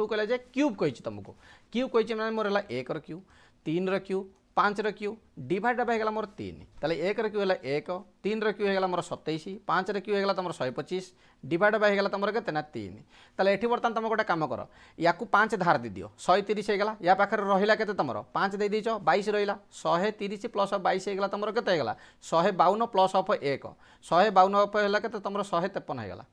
कहला जे क्यूब कहिछि तुमको क्यूब कहिछि माने मोर हला 1 रो क्यूब 3 रो क्यूब 5 रो क्यू डिवाइड बाय हेगला मोर 3 ताले 1 रो क्यू हला 1 3 रो क्यू हेगला मोर 27 5 रो क्यू हेगला तमर 125 डिवाइड बाय हेगला तमर केते ना 3 ताले एठी बर्तन तुम गोटे काम कर याकू 5 धार दे दियो 130 हेगला या पाखर रहिला केते तमर 5 दे दिचो 22 रहिला 130 प्लस 22 हेगला तमर केते हेगला 152 प्लस ऑफ 1 152 ऑफ हेला केते तमर 153 हेगला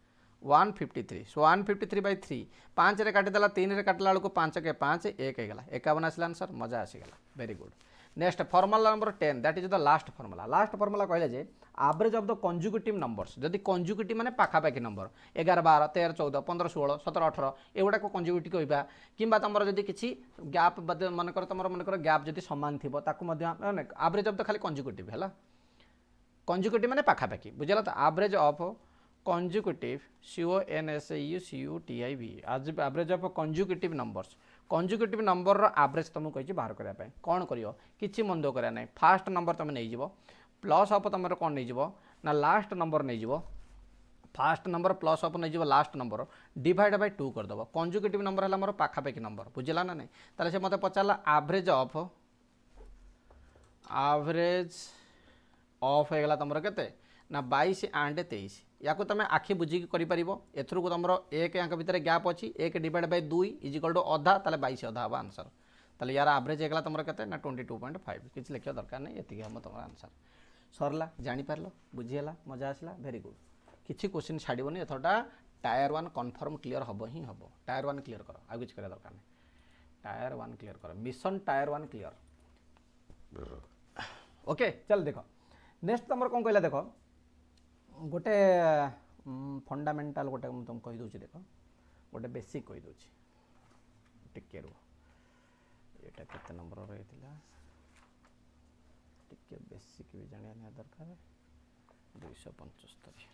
153 सो 153 बाय 3 5 रे काटी देला 3 रे काटला बेलको 5 के 5 1 हेगला 51 आसला आंसर मजा आसीगला very good next formula number 10 that is the last formula कहले जे average of the consecutive numbers जदि कंजुगेटिव माने पाखापाखी नंबर 11 12 13 14 15 16 17 18 एगुड़ा को कंजुगेटिव कहबा किंबा तमर जदि किछि गैप मन कर गैप जदि समान थिबो ताकू मध्य एवरेज ऑफ द खाली कंजुगेटिव हैला कंजुगेटिव माने पाखापाखी बुझला तो एवरेज ऑफ कंजुगेटिव CONSUCUTIV आज एवरेज ऑफ कंजुगेटिव नंबर रो एवरेज तुमको कहि बाहर करिया पे कोन करियो किछि मन दो करिया नै फास्ट नंबर तुम नै जिवो प्लस ऑफ तुम कोन नै जिवो ना लास्ट नंबर नै जिवो फास्ट नंबर प्लस ऑफ नै जिवो लास्ट नंबर डिवाइड बाय 2 कर दबो कंजुगेटिव नंबर हला मोर पाखा पाखी नंबर बुझला ना नै ताले से मते पचारला एवरेज ऑफ हेगला तुमर केते ना 22 एंड 23 या तुम आखि बुझिकी करें एथर को तुम 1 या भितर गैप अच्छी 1 divide by 2 is equal to अधा ताले 22 अधा हम आंसर ताले यार एवरेज हेगला तुम केते ना 22.5 किछि लिखिया दरकार नै एतिके हम तुम आंसर सरला जानि पारलो बुझियला मजा आसला वेरी गुड किछि क्वेश्चन छाड़बनी एथरटा टायर 1 कन्फर्म क्लियर हबो ही हबो टायर 1 क्लियर करो आ किछि करे दरकार नै टायर 1 क्लियर करो मिशन टायर 1 क्लियर ओके चल देखो नेक्स्ट तुम कोन कहला देखो गोटे फंडामेंटाल गोटे तुम कही दूची देख गोटे बेसिक कही दूची टिके रो एटा केते नंबर रही टिके बेसिक भी जानिया दरकार 275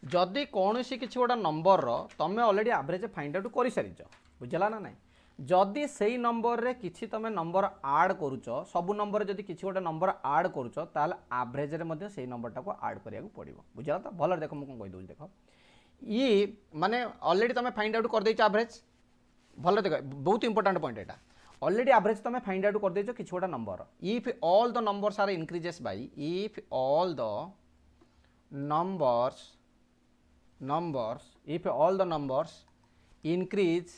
जदि कौन सी किसी गोटा नंबर रो तमे ऑलरेडी एवरेज फाइंड आउट कर सारी बुझला ना नहीं जदि सेई नंबर रे किछि तमे नंबर ऐड करूछ सब नंबर जदि किछि गोटे नंबर ऐड करूछ ताले एवरेज रे मध्ये सेई नंबर टाको ऐड करिया को पड़िबो बुझला त भलो देखो म कोन कहि दोछ देखो ये माने ऑलरेडी तमे फाइंड आउट कर दैछ एवरेज भलो देखो बहुत इंपोर्टेंट पॉइंट एटा ऑलरेडी एवरेज तुम फाइंड आउट कर देछ किछ गोटा number if all the numbers are increases by if all the numbers if all the numbers increase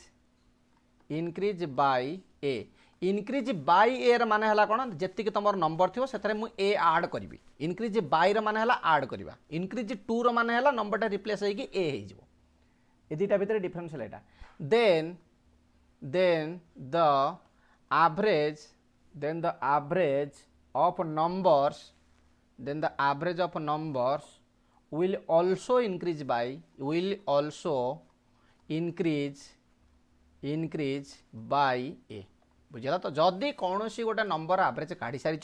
by a increase by a र माने हला कोन जेति कि तमर नंबर थिवो सेतरे मु a ऐड करबी increase by र माने हला ऐड करबा increase 2 र माने हला नंबर टा रिप्लेस होई कि a हे जिवो ए दिटा भितर डिफरेंस हला एटा then the average of numbers will also increase by a बुझला तो जदि कौन सी गोटे नंबर एवरेज काढ़ी सारी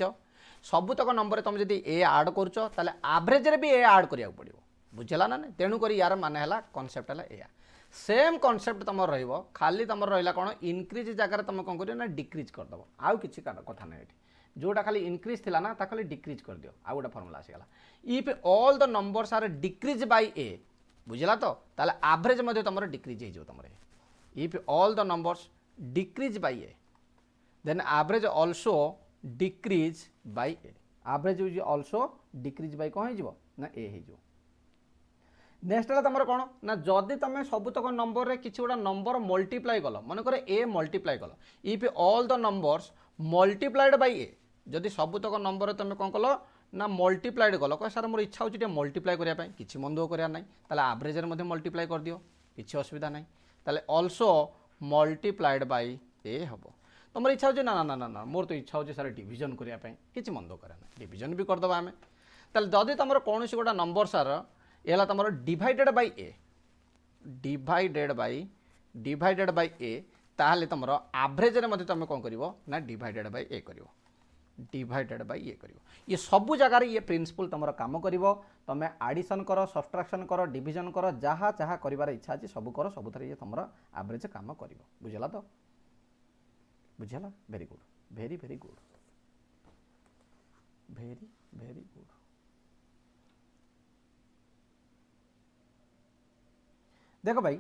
सबुतक नंबर तुम जब ए आड करुच ताले एवरेज रे भी ए आड करिया पड़ो बुझला ना तेणु करी यार माने हला कांसेप्ट हला एया सेम कांसेप्ट तुम रहिबो खाली तुम रहिला कोन इंक्रीज जगह तुम कोन करियो ना डिक्रीज कर दबो आउ किछि कथा नै एठी जोटा खाली इंक्रीज थिला ना ता खाली डिक्रीज कर दियो आ गोटा फार्मूला आसीगला if all the numbers are decrease by a बुझला तो ताले एवरेज मध्ये तुमर डिक्रीज हे जो तुमरे if all the numbers decrease by a then average also decrease by a average is also decrease by कोन हे जिवो ना ए हे जो नेक्स्ट है तुम कौन ना जदि तुम सबुतक नंबर रे किसी गोटा नंबर मल्टीप्लाई कल मन कर ए मल्टीप्लाई कल if all the numbers multiplied by a जदि सबुतक नंबर तुम कौन कल ना मल्टीप्लाइड कल कह सार मोर इच्छा होची मल्टीप्लाई करने किसी मन दुख करार ना एवरेज मल्टीप्लाई कर दियो किसी असुविधा ना ताले ऑल्सो मल्टीप्लाइड बाय ए हम तुम इच्छा हो ना ना ना ना मोर तो इच्छा हो सार डिविजन करने किसी मन दुख करा ना डिविजन भी करदे आम ताले जदि तुम कौन गोटा नंबर सार ये तुम डिवाइडेड बाय ए ताहले तुम एवरेज रे तुम कौन कर ना डिवाइडेड बाय ए कर ये सबू जगार ये प्रिंसिपल तुम काम कर तुम एडिशन कर सब्ट्रैक्शन कर डिविजन कर जहाँ जहाँ कर इच्छा अच्छी सब कर सब ये तुम एवरेज काम कर बुझला तो बुझला very good very very good very very good देख भाई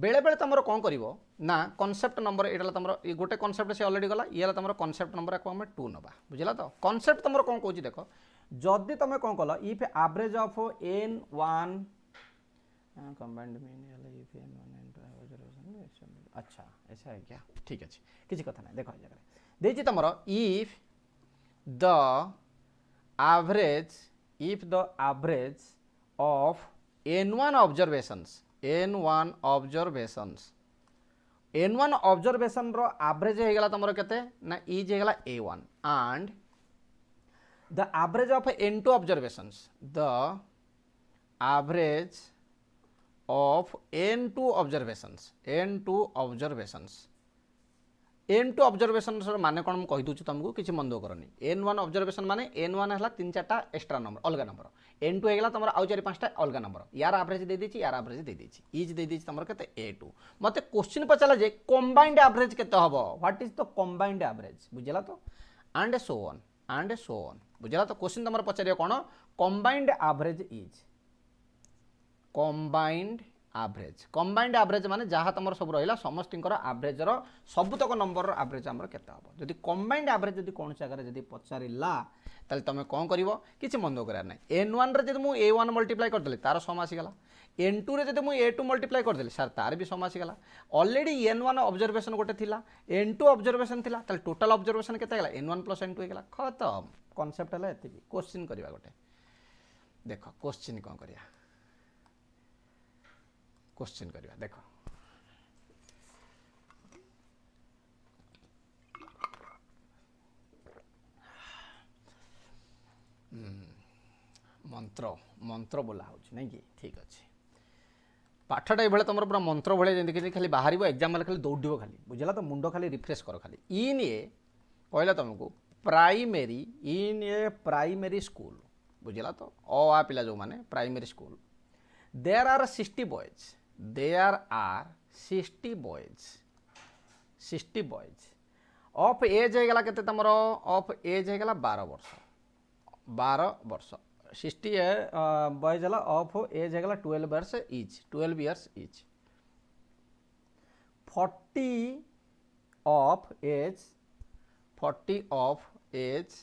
बेले बेले तुम कौन कर ना कॉन्सेप्ट नंबर ये तुम गोटे कॉन्सेप्ट से ऑलरेडी गला ये तुम कॉन्सेप्ट नंबर को हमें 2 नबा बुझला तो कॉन्सेप्ट तुम कौन कहूँ देख जदि तुम कौन कल if average of n1 combined mean if n1 अच्छा ऐसा है क्या ठीक है किसी कथा ना देखो जगह देछि तुम if the average of n1 observations n1 observation रो एवरेज हो गला तुम केते ना इज हो गला a1 and the average of n2 observations the average of n2 observation माने कौन मुझे कहीदे तुमको किसी मन दुख करनी n1 ऑब्जर्वेशन माने n1 है 3-4 एक्स्ट्रा नंबर अलग नंबर n2 होगा तुम आउ 4-5 अलग नंबर यार एवरेज दे देछि यार एवरेज दे देछि इज दे देछि तुम केते a2 मते क्वेश्चन पचाला जे कंबाइंड एवरेज केते हबो what is the combined average बुझला तो एंड सो ऑन बुझला तो क्वेश्चन तुम पचारियो कोन combined average is combined average माने जहाँ तुम सब रहा समस्त एवरेज सबुतक नंबर एवरेज आम के जब कंबाइंड एवरेज जब कौन जगह जब पचारा ताल तुम कौन कर कि मन दुख करार ना n1 रे जब मुझे a1 मल्टीप्लाई करदेली तार सम आसीगला n2 रे जब मुझे a2 मल्टीप्लाई करदेली सार तार भी सम आसीगला ऑलरेडी n1 ऑब्जर्वेशन गोटे थिला n2 ऑब्जर्वेशन थिला ताल टोटल ऑब्जर्वेशन केते गेला n1 + n2 गेला खत्म कांसेप्ट हला एतिकी क्वेश्चन करबा गोटे देखो क्वेश्चन कौन करिया क्वेश्चन करवा देख मंत्र बोला हो नहीं कि ठीक अच्छे पाठटा ये तुम पूरा मंत्र भाई जमी खाली बाहर एग्जाम खाली दौड़ खाली बुझला तो मुंड खाली रिफ्रेश कर खाली इन ए कहला तुमको प्राइमेरी स्कूल बुझला तो आ पिला जो माने primary school there are 60 boys of age होगा के ऑफ एज होगा 12 वर्ष 60 बॉयज है ऑफ एज होगा 12 years etch 40 of age 40 of age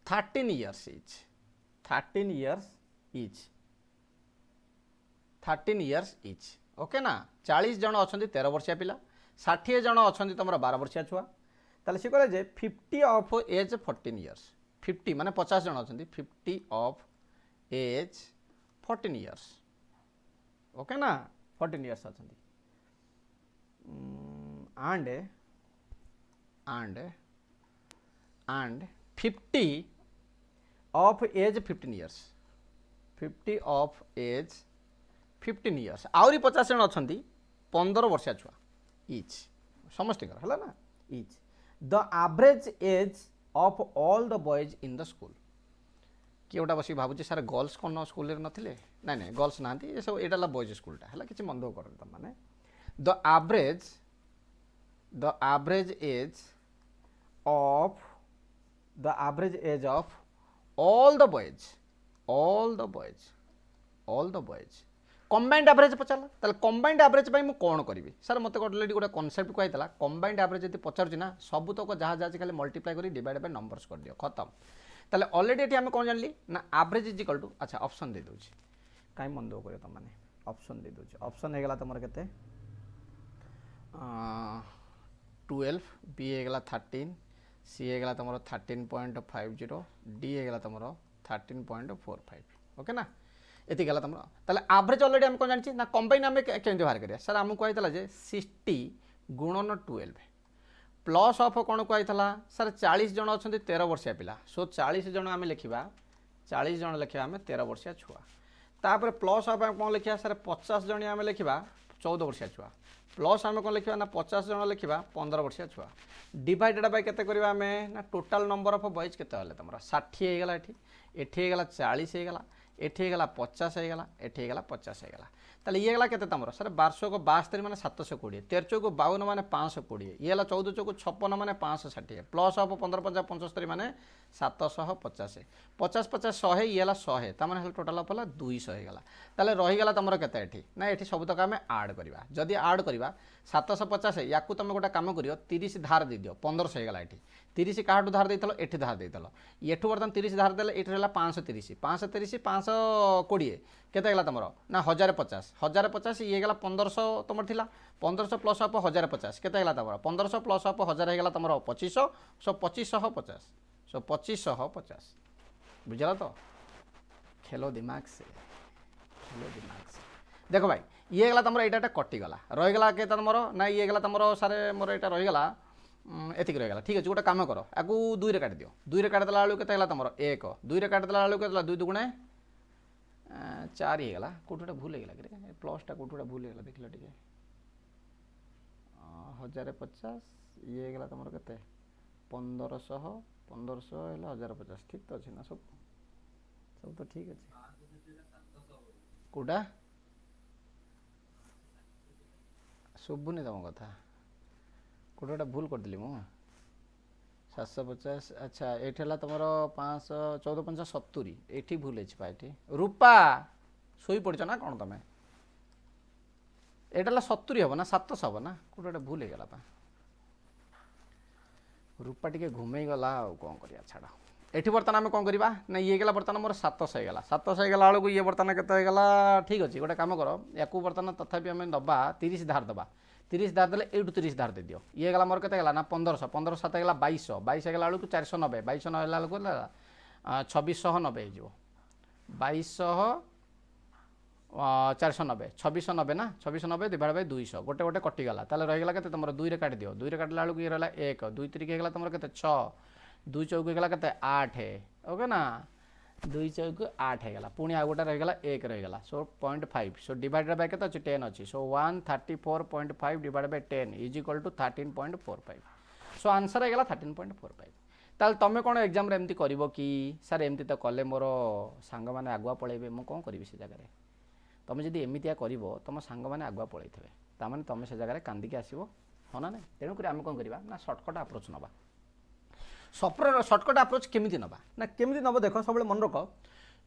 13 years each 13 years each 13 years each okay ना 40 जन अच्छा 13 वर्षिया पिला 60 जन अच्छा तुम 12 वर्षिया छुआ ताले सी कहले जे 50 ऑफ एज 14 इयर्स 50 माने 50 जन अच्छा 50 ऑफ एज 14 इयर्स ओके ना 14 इयर्स अच्छा and 50 of age 15 years 50 of age 15 years आउरी 50 जन अच्छा 15 वर्षिया छुआ इच समस्त है ना etch the average age of all the boys in the school किए गोटा बस भावुँ सारे गर्ल्स कौन स्कूल ना ना ना गर्ल्स ना ये सब यहाँ बॉयज स्कूलटा है कि मन दुख कर मैंने the average age of all the boys combined average पचारा ताले combined average मु कौन करी सर मत अलरेडी गोटे कनसेप्ट कहला combined average यदि पचारुची ना सब तक जहाँ जहाँ खाली मल्टीप्लाई करी डिवाइड बाय नंबर्स कर दियो खत्म ताले ऑलरेडी ये आम कौन जानली ना एवरेज इज इक्वल टू अच्छा ऑप्शन दे दूची कहीं मन दुख कर तुम मैंने ऑप्शन दे दूची ऑप्शन होगा तुम के 12 बी होगा 13 सी होगा तुम 13.50 डी होगा तुम 13.45 ओके ना ये गला तुम ताले एवरेज ऑलरेडी आम कौन जानी ना कंबाइन आम केमती बाहर करिया सर आमको कहता जे 60 गुणन 12 प्लस ऑफ कौन कहता सर 40 जन अच्छा 13 वर्षिया पिला सो 40 जन आम लिखा 40 जन लिखा आम 13 वर्षिया छुआ तापर प्लस ऑफ कौन लिखा सर 50 जन आम लिखा 14 वर्षिया छुआ प्लस आम कौन लिखा ना 50 जन लिखा 15 वर्षिया छुआ डिवाइडेड बाय केते करबा आम ना टोटाल नंबर ऑफ बॉयज केते हले तुमरा 60 हो गला एठी गला 40 हो गला एठी गला 50 हो गला एठी गला 50 हो गला ताले ये गला केते तुमरा सर 1272 माने 720 13 चौको 52 माने 520 ये गला 14 चौको 56 माने 560 प्लस ऑफ 15 50 75 माने 750 50 50 100 ये गला 100 ता माने टोटाल ऑफ हला 200 हो गला ताले रही गला तुमरा केते एठी ना एठी सब तक आम ऐड करबा जदी ऐड करबा 750 याकू तुम गोटा काम करियो 30 धार दे दियो 1500 हो गला एठी 30 काहाटू धार देइतलो एठी धार देइतलो एठू बर्तन 30 धार देले एठी रहला 530 530 520 केते गला तुमरो ना 1050 1050 ये गला 1500 तुमर थिला 1500 प्लस अप 1050 केते गला तुमरो 1500 प्लस अप 1000 हो गला तुमरो 2500 सो 2550 सो 2550 बुझला तो खेलो दिमाग से देखो भाई ये गला तुम यहाँ कटिगला रहीगला के तुम ना ये गला तुम सारे मोर यहाँ रहीगला एतिक रहीगला ठीक अच्छे गोटे कम कर आपको 2 रे काट दियो 2 रे काट देला बेलू के तुम 1 2 रे काट देला बेलू के 2 दुगुणे 4 ही गला कोठोटा भूल होगा कि प्लसटा कोठोटा भूल होगा देख टे 1050 ये गला तुम के 1500 1500 1050 ठीक तो अच्छे ना सब तो ठीक अच्छे कोटा शुभुनि तुम कथा कोटा भूल करदेली मु 750 अच्छा ये तुम 514 5 70 ये भूल है रूपा शोई पड़ ना कौन तुम यहाँ 70 हम ना 700 हम ना कोटा भूल हो गला रूपा टी घूमे गला कौन कर छाड़ एठी बर्तमान आम कौन करवा ना ये गला बर्तमान मोर 700 होगा 700 होगा बेलू ये बर्तमान केतला ठीक अच्छे गोटे कम कर या बर्तमान तथापि आम दबा 30 धार दबा 30 धार देले एटू 30 धार दे दियो ये गला मोर केते गला ना 1500 1500 7 गला 2200 2200 गला बेलू 490 2290 हला बेलू 2690 हो 2200 490 2690 ना 2690 डिवाइड बाय 200 गोटे गोटे कटिगला ताले रहीगला केते तुम 2 रे काट दियो 2 रे काटला बेलू ये रहला 1 2 3 के गला तुम केते 6 2 चौक गला के 8 ओके ना 2 चौक 8 गला पुणी आ गोटे रहीगला 1 रहीगला सो 0.5 सो डिवाइडेड बाय केते 10 अच्छी so 134.5 divide by 10 is equal to 13.45 so answer होगा 13.45 ताल तुम कौन एग्जाम एमती कर कि सर एमती तो कले मोर सांग मैंने आगुआ पलैबे मु कौन करी से जगह तुम जब एमतिया कर तुम सांग मैंने आगुआ पलैथे ताने तुम से जगह कांदिकी आसो हाँ ना तेणुक आम कौन करवा ना सर्टकट आप्रोच नवा सर्टकट आप्रोच केमी नवा ना केमी नब देख सब मन रख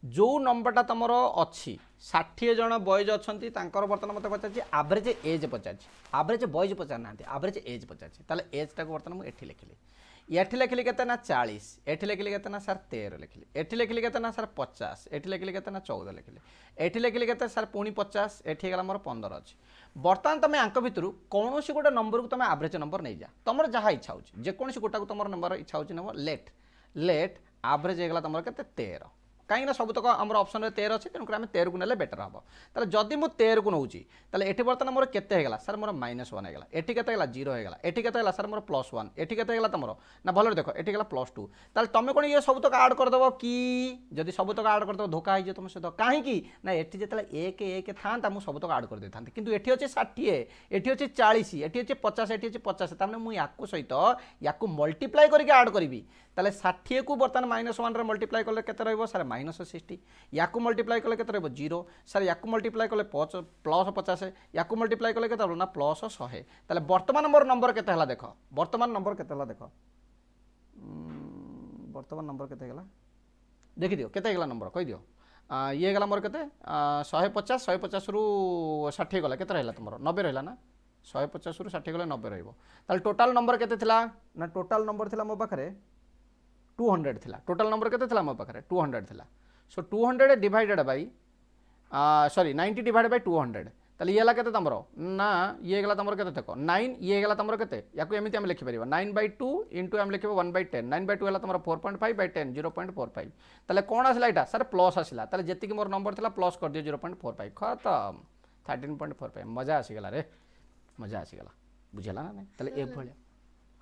जो नंबरटा तुम अच्छी 60 जन बॉयज अच्छा बर्तमान मत पचार एवरेज एज पचार एवरेज बॉयज पचार ना एवरेज एज पचार एजटा को बर्तमान मुझे लिखिली एठी लिखिली के 40 एठी लिखिली के सर 13 लिखिली एठी लिखिली के सर 50 एठी लिखिली के 14 लिखिली एठी लिखिली के सर पुणी 50 एठी गला मोर 15 अच्छी बर्तमान तुम आंक भितर कौन गोटे नंबर को तुम एवरेज नंबर नहीं जा तुम जहाँ इच्छा हो जेकोसी गोटा को तुम नंबर इच्छा हो नंबर लेट लेट एवरेज होगा तुम के 13 कहीं सबतक आम ऑप्शन में 13 अच्छे तेणुक आम 13 को ना बेटर हम ताले जदि मुझे 13 को नौची ये बर्तमान मोर केते सर मोर -1 होगा एटी के 0 होगा एटी के सर मोर +1 एटी के तुम ना भल देख एटी गला +2 ताले तुम कौन ये सबतक आड करदेव कि जदि सबतक आड करदेव धोखा हो तुम सहित कहीं ना ये जो एक एक था मुझे सबतक आड कर था कि ये अच्छे 60 ये अच्छे 40 ये अच्छे 50 ये अच्छे 50 तमें मुझे सहित या मल्टीप्लाई करके आड करी ताले 60 को बर्तमान -1 रे मल्टीप्लाई कले केते रहइबो सर -60 याकू मल्टीप्लाई कले केते रहइबो 0 सर याकू मल्टीप्लाई कले +50 याकू मल्टीप्लाई कले केते ना +100 ताले वर्तमान मोर नंबर केते हला देखो वर्तमान नंबर केते हला देखो वर्तमान नंबर केते हला देखि दियो केते हला नंबर कहि दियो ये गला मोर केते 150 रु 60 गला केते रहला तुमरो 90 रहला ना 150 रु 60 गला 90 रहइबो ताले टोटल नंबर केते थिला ना टोटल नंबर थिला मो पाखरे 200 थिला टोटल नंबर केते थिला मो पाखरे 200 थिला सो 200 divided by sorry 90 divided by 200 ताले ये ला केते तमरो ना ये गला तमरो केते देखो 9 ये गला तमरो केते याकू एमिति हम लिखि परिबा 9/2 इनटू हम लिखिबो 1/10 9/2 हला तमरो 4.5/10 0.45 ताले कोन आसला एटा सर प्लस आसला ताले जेति कि मोर नंबर थिला प्लस कर दियो 0.45 खत्म 13.45 मजा आसी गला रे मजा आसी गला बुझला ना ताले ए भले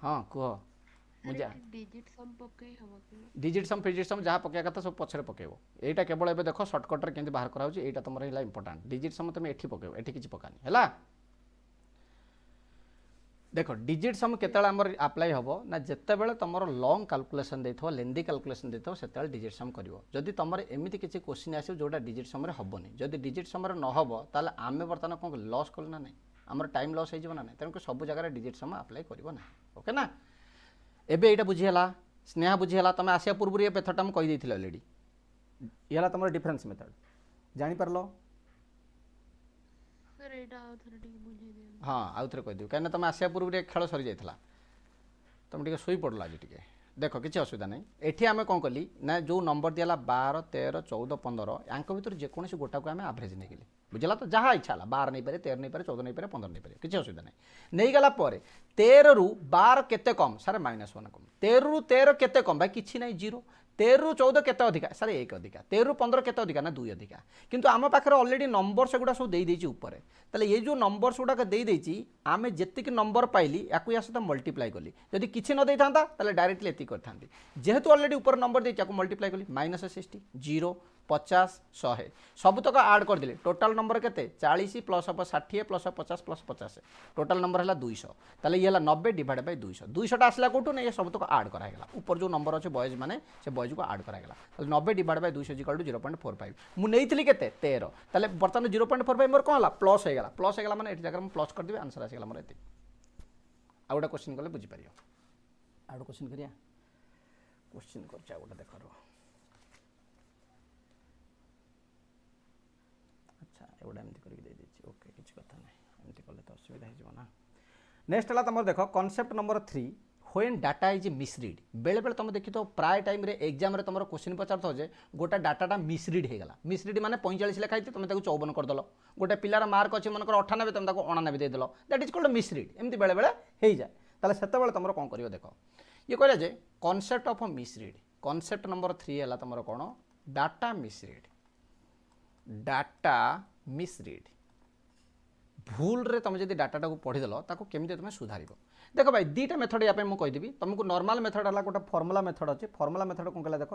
हां को मुझे डिजिट सम फिजिट सम जहाँ पकड़ कथा सब पछरे पकेबो एटा केवल एबे देखो शॉर्टकट रे केंति बाहर करा होची एटा तमरा हिला इंपोर्टेंट डिजिट सम तमे एठी पकेबो एठी किछि पकानी हैला देखो डिजिट सम केतला हमर अप्लाई हबो ना जत्ते बेले तमरो लॉन्ग कैलकुलेशन देथो लेंदी कैलकुलेशन देथो सेतल डिजिट सम करिवो जदि तमरे एमिति किछि क्वेश्चन आसे जोटा डिजिट सम रे हबोनी जदि डिजिट सम रे न हबो ताले आमे बर्तन कोन लॉस करल ना नै हमर टाइम लॉस हे जबो ना नै तनको सब जगह रे डिजिट सम अप्लाई करिवो ना ओके ना एबे एटा बुझीला स्नेहा बुझीला तुम आसिया पूर्व ये मेथड हम कही देथिल ऑलरेडी येला तुमर डिफरेंस मेथड जानि परलो सर एटा आउथरे टिक बुझी दे हां आउथरे कहि दियो काने तुम आसिया पूर्व रे खेल सरी जायथला तुम टिके सोई पडला आज टिके देखो किसी असुविधा नहीं एठी आमे कोन कली ना जो नंबर दियाला 12 13 14 15 यांक भीतर जे कोनसी गोटा को आमे एवरेज नै गेली बुझला तो जहाँ इच्छा 12 नहीं पारे 13 नहीं पारे 14 नहीं पारे 15 नहीं पारे किसी असुविधा नहीं नहीं गला पर 13 रु 12 केते कम सर -1 कम 13 रु 13 केते कम भाई किछि नहीं 0 13 रु 14 केते अधिका सर 1 अधिका 13 रु 15 केते अधिका ना 2 अधिका किंतु आम पाखरे ऑलरेडी नंबर से गुडा सब दे देछि ऊपर ताले ये जो नंबर गुडा दे देछि आमे जेतिक नंबर पाइली याकू या सहित मल्टीप्लाई कली जदि किछि न देई थांता ताले डायरेक्टली एति करथांती जेहेतु ऑलरेडी ऊपर नंबर देछि याकू मल्टीप्लाई कली -60 0 50 100 सब तक आड कर दिले टोटल नंबर केते 40 plus 60 plus 50 plus 50 total number है 200 ताले ये 90 डिवाइड बाय 200 200 टा आसला कोठू नहीं सब तक आड करा गेला ऊपर जो नंबर अच्छे बॉयज माने से बॉयज को आड करा गेला ताले 90 डिवाइड बाय 200 इक्वल टू 0.45 मु नेइतली केते 13 ताले बर्तमान 0.45 मोर कोन हला प्लस हे गेला माने एठी जगह हम प्लस कर दिबे आंसर आसी गेला मोर एति आउडा क्वेश्चन करले बुझी परियो आउडा क्वेश्चन करिया क्वेश्चन कर जा गोटा देखरो एवढा एमती करके दे दीजिए ओके किसी कथा ना एमती कले तो असुविधा हो ना नेक्स्ट है तुम देख concept number 3 when data is misread बेले बेले तुम देखी तो प्राय टाइम रे एग्जाम रे तुम क्वेश्चन पचार जे गोटा डाटाटा मिसरीड हो गला मिसरीड माने 45 लिखाई तुम 54 करदेल गोटे पिलार मार्क अच्छे मनकर 98 तुम 99 देदेल दैट इज कॉल्ड मिसरीड एमती बेले बेले हो जाए ताले सेते बेले तुम कौन कर देख ये कहले जे concept of misread concept number 3 है तुम कौन डाटा मिसरीड डाटा मिसरीड भूल रे तुम जब डाटा को पढ़ीदेल ताको केमिति तुम सुधार देख भाई दीटा मेथड या मुझे कहीदेवी तुमको नॉर्मल मेथड है गोटे फॉर्मूला मेथड अच्छे फॉर्मूला मेथड कौन कहला देख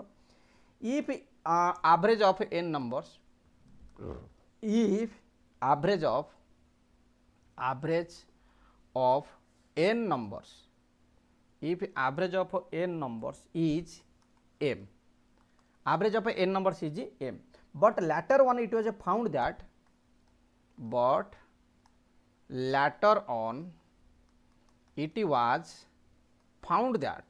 if average of n numbers if average of n numbers if average of n numbers is m average of n numbers is m but later on it was found that but later on it was found that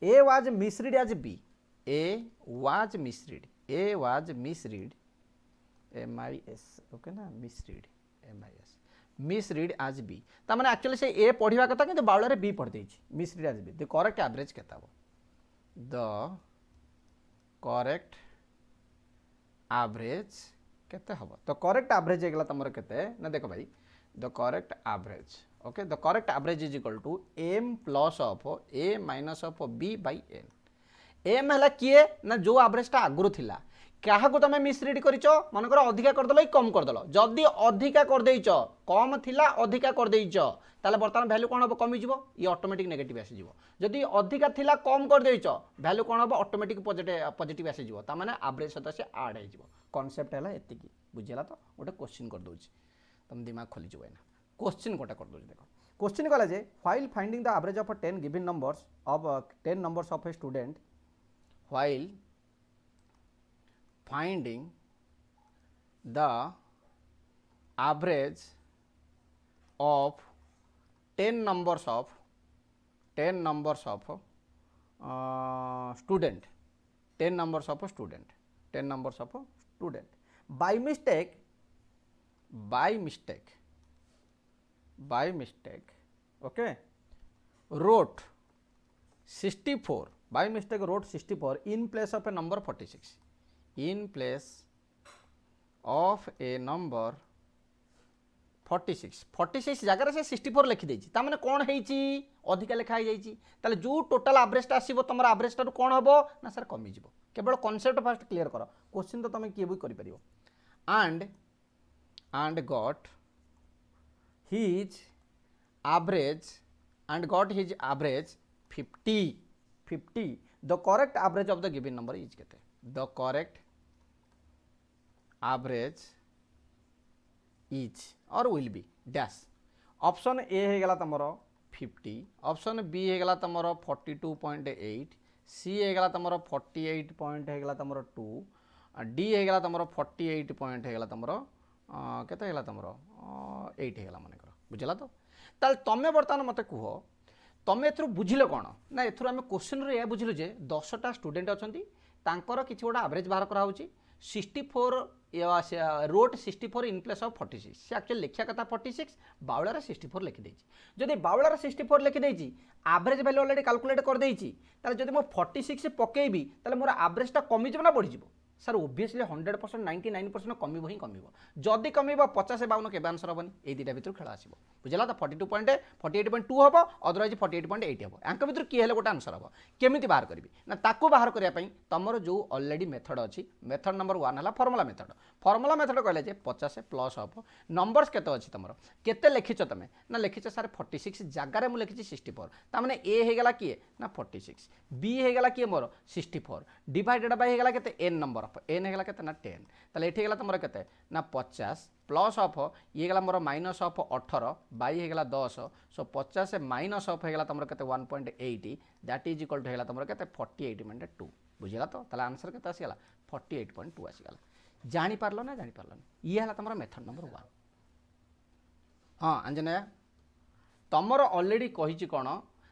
A was misread as B. A was misread. A was misread. MIS. Okay ना misread. MIS. misread as B. ता माने actually से A पढ़िबा कथा किंतु बाउला रे B पढ़ देछि. misread as B. The correct average केता हो? The correct average केते हबो? तो करेक्ट एवरेज हेगला तमर केते ना देखो भाई the correct average okay the correct average is equal to m plus of a minus of b by n m हला किए ना जो एवरेजटा आगुरु थिला क्या को तुम मिसरीड करिच मनकर अधिका करदेल कम करदेल जदि अधिका करदेच कम थिला अधिका करदेच ताले बर्तमान वैल्यू कौन हम कमिज ये ऑटोमेटिक नेगेटिव आसीज जदि अधिका थिला कम करदेच वैल्यू कौन हम ऑटोमेटिक पॉजिटिव आसीज ताने एवरेज सहित से आड हो कॉन्सेप्ट है एति बुझेगा तो गोटे क्वेश्चन कर दूची तुम दिमाग खोलीज ना क्वेश्चन गोटे कर दूची देखो क्वेश्चन कहला जे while finding the average of 10 given numbers of 10 numbers of a student while finding the average of 10 numbers of student 10 numbers of student by mistake okay wrote 64 by mistake wrote 64 in place of a number 46 in place of a number 46 जगह से 64 लिखि देछि ता माने कोन हेछि अधिका लेखा हे जाइछि ताले जो टोटल एवरेज ता आसीबो तमरा एवरेज ता कोन हबो ना सर कमी जिवो केवल कांसेप्ट फास्ट क्लियर करो क्वेश्चन तो तमे किए भी करि परिबो and got his average 50 the correct average of the given number is kete the correct average is or will be dash option A हे गला तमरो 50 ऑप्शन बी हे गला तमरो 42.8 सी हे गला तमरो 48 पॉइंट हे गला तमरो 2 डी हे गला तमरो 48 पॉइंट हे गला तमरो केते हे गला तमरो 8 हे गला माने कर बुझला तो ताल तमे वर्तमान मते कुहो तमे एथरु बुझिले कोन ना एथरु हम क्वेश्चन रे या बुझिलु जे 10 टा स्टूडेंट अछंती तांकर किछि गोटा एवरेज बाहर करा होची 64 रोट 64 इन प्लेस ऑफ 46 से एक्चुअली लिखा कथा 46 बाउलार 64 लिखि देछि जदि बाउलार 64 लिखि देछि एवरेज वैल्यू ऑलरेडी कैलकुलेट कर देछि ताले जदि मो 46 पकेइबी ताले मोर एवरेज ता कमी जब ना बढ़ी जिवो सर ओब्वियसली 100% 99% कमिबो ही कमिबो जदि कमिबो 50 52 केबे आंसर हबनी ए दिटा भितर खेला आसीबो बुझला तो 48.2 हबो अदरवाइज 48.8 हबो एंक भितर की हेले गोटा आंसर हबो केमिति बाहर करबी ना ताको बाहर करिया पई तमरो जो ऑलरेडी मेथड अछि मेथड नंबर 1 हला फार्मूला मेथड कहले जे 50 प्लस ऑफ नंबर्स केते अछि तमरो केते लिखिछ तमे ना लिखिछ सर 46 जागा रे मु लिखिछ 64 ता माने ए हे गेला किए ना 46 बी हे गेला किए मोर 64 डिवाइडेड बाय हे गेला केते n नंबर एन हेगला केते ना 10 ताले एठी हेगला तमरा केते ना 50 प्लस ऑफ ये गेला मोर माइनस ऑफ 18 बाई हेगला 10 सो 50 से माइनस ऑफ हेगला तमरा केते 1.80 दैट इज इक्वल टू हेगला तमरा केते 48.2 बुझिला तो ताले आंसर केते आसीगला 48.2 आसीगला जानि पारलो ना ये हला तमरा मेथड नंबर 1 हां अंजनया तमरो ऑलरेडी कहिछि कोन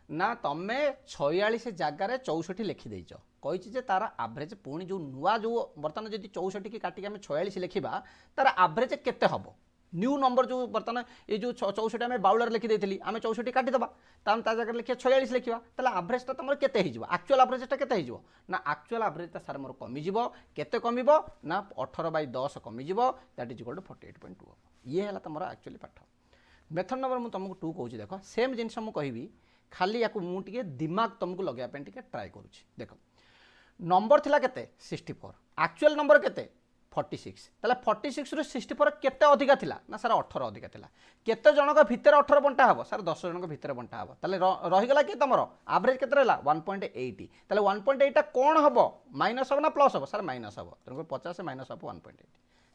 ना तमे 46 जगार 64 लिखि देइछ कहिछि जे तार एवरेज पुणी जो नुआ जो बर्तमान जदि 64 की काटिक आम 46 लिखा तार एवरेज केते हबो न्यू नंबर जो बर्तमान ये जो 64 आम बाउलर लिखि देइथिली आम 64 काटिदेबा ताम ता जगह लिखिया 46 लिखिबा ताले एवरेज ता तमर केते हिजबो एक्चुअल एवरेज ता केते हिजबो ना एक्चुअल एवरेज ता सर मोर कमी जिवो केते कमिबो ना 18/10 कमी जिवो दैट इज इक्वल टू 48.2 ये हला तमर एक्चुअली पाठ मेथड नंबर मु तुमको 2 कहूची देखो सेम जिंस मु कहबी खाली याकू मु टिके दिमाग तुमको लगेया पे टिके ट्राई करूची देखो नंबर थिला केते 64 एक्चुअल नंबर केते 46 ताले 46 रु 64 केते अधिका थिला ना सर 18 अधिका थिला केते जनक भितर 18 बंटा हबो सर 10 जनक भितर बंटा हबो ताले रहि गला कि तमरो एवरेज केते रहला 1.80 ताले 1.8 टा कोन हबो माइनस हबो ना प्लस हबो सर माइनस हबो तनको 50 से माइनस हबो 1.8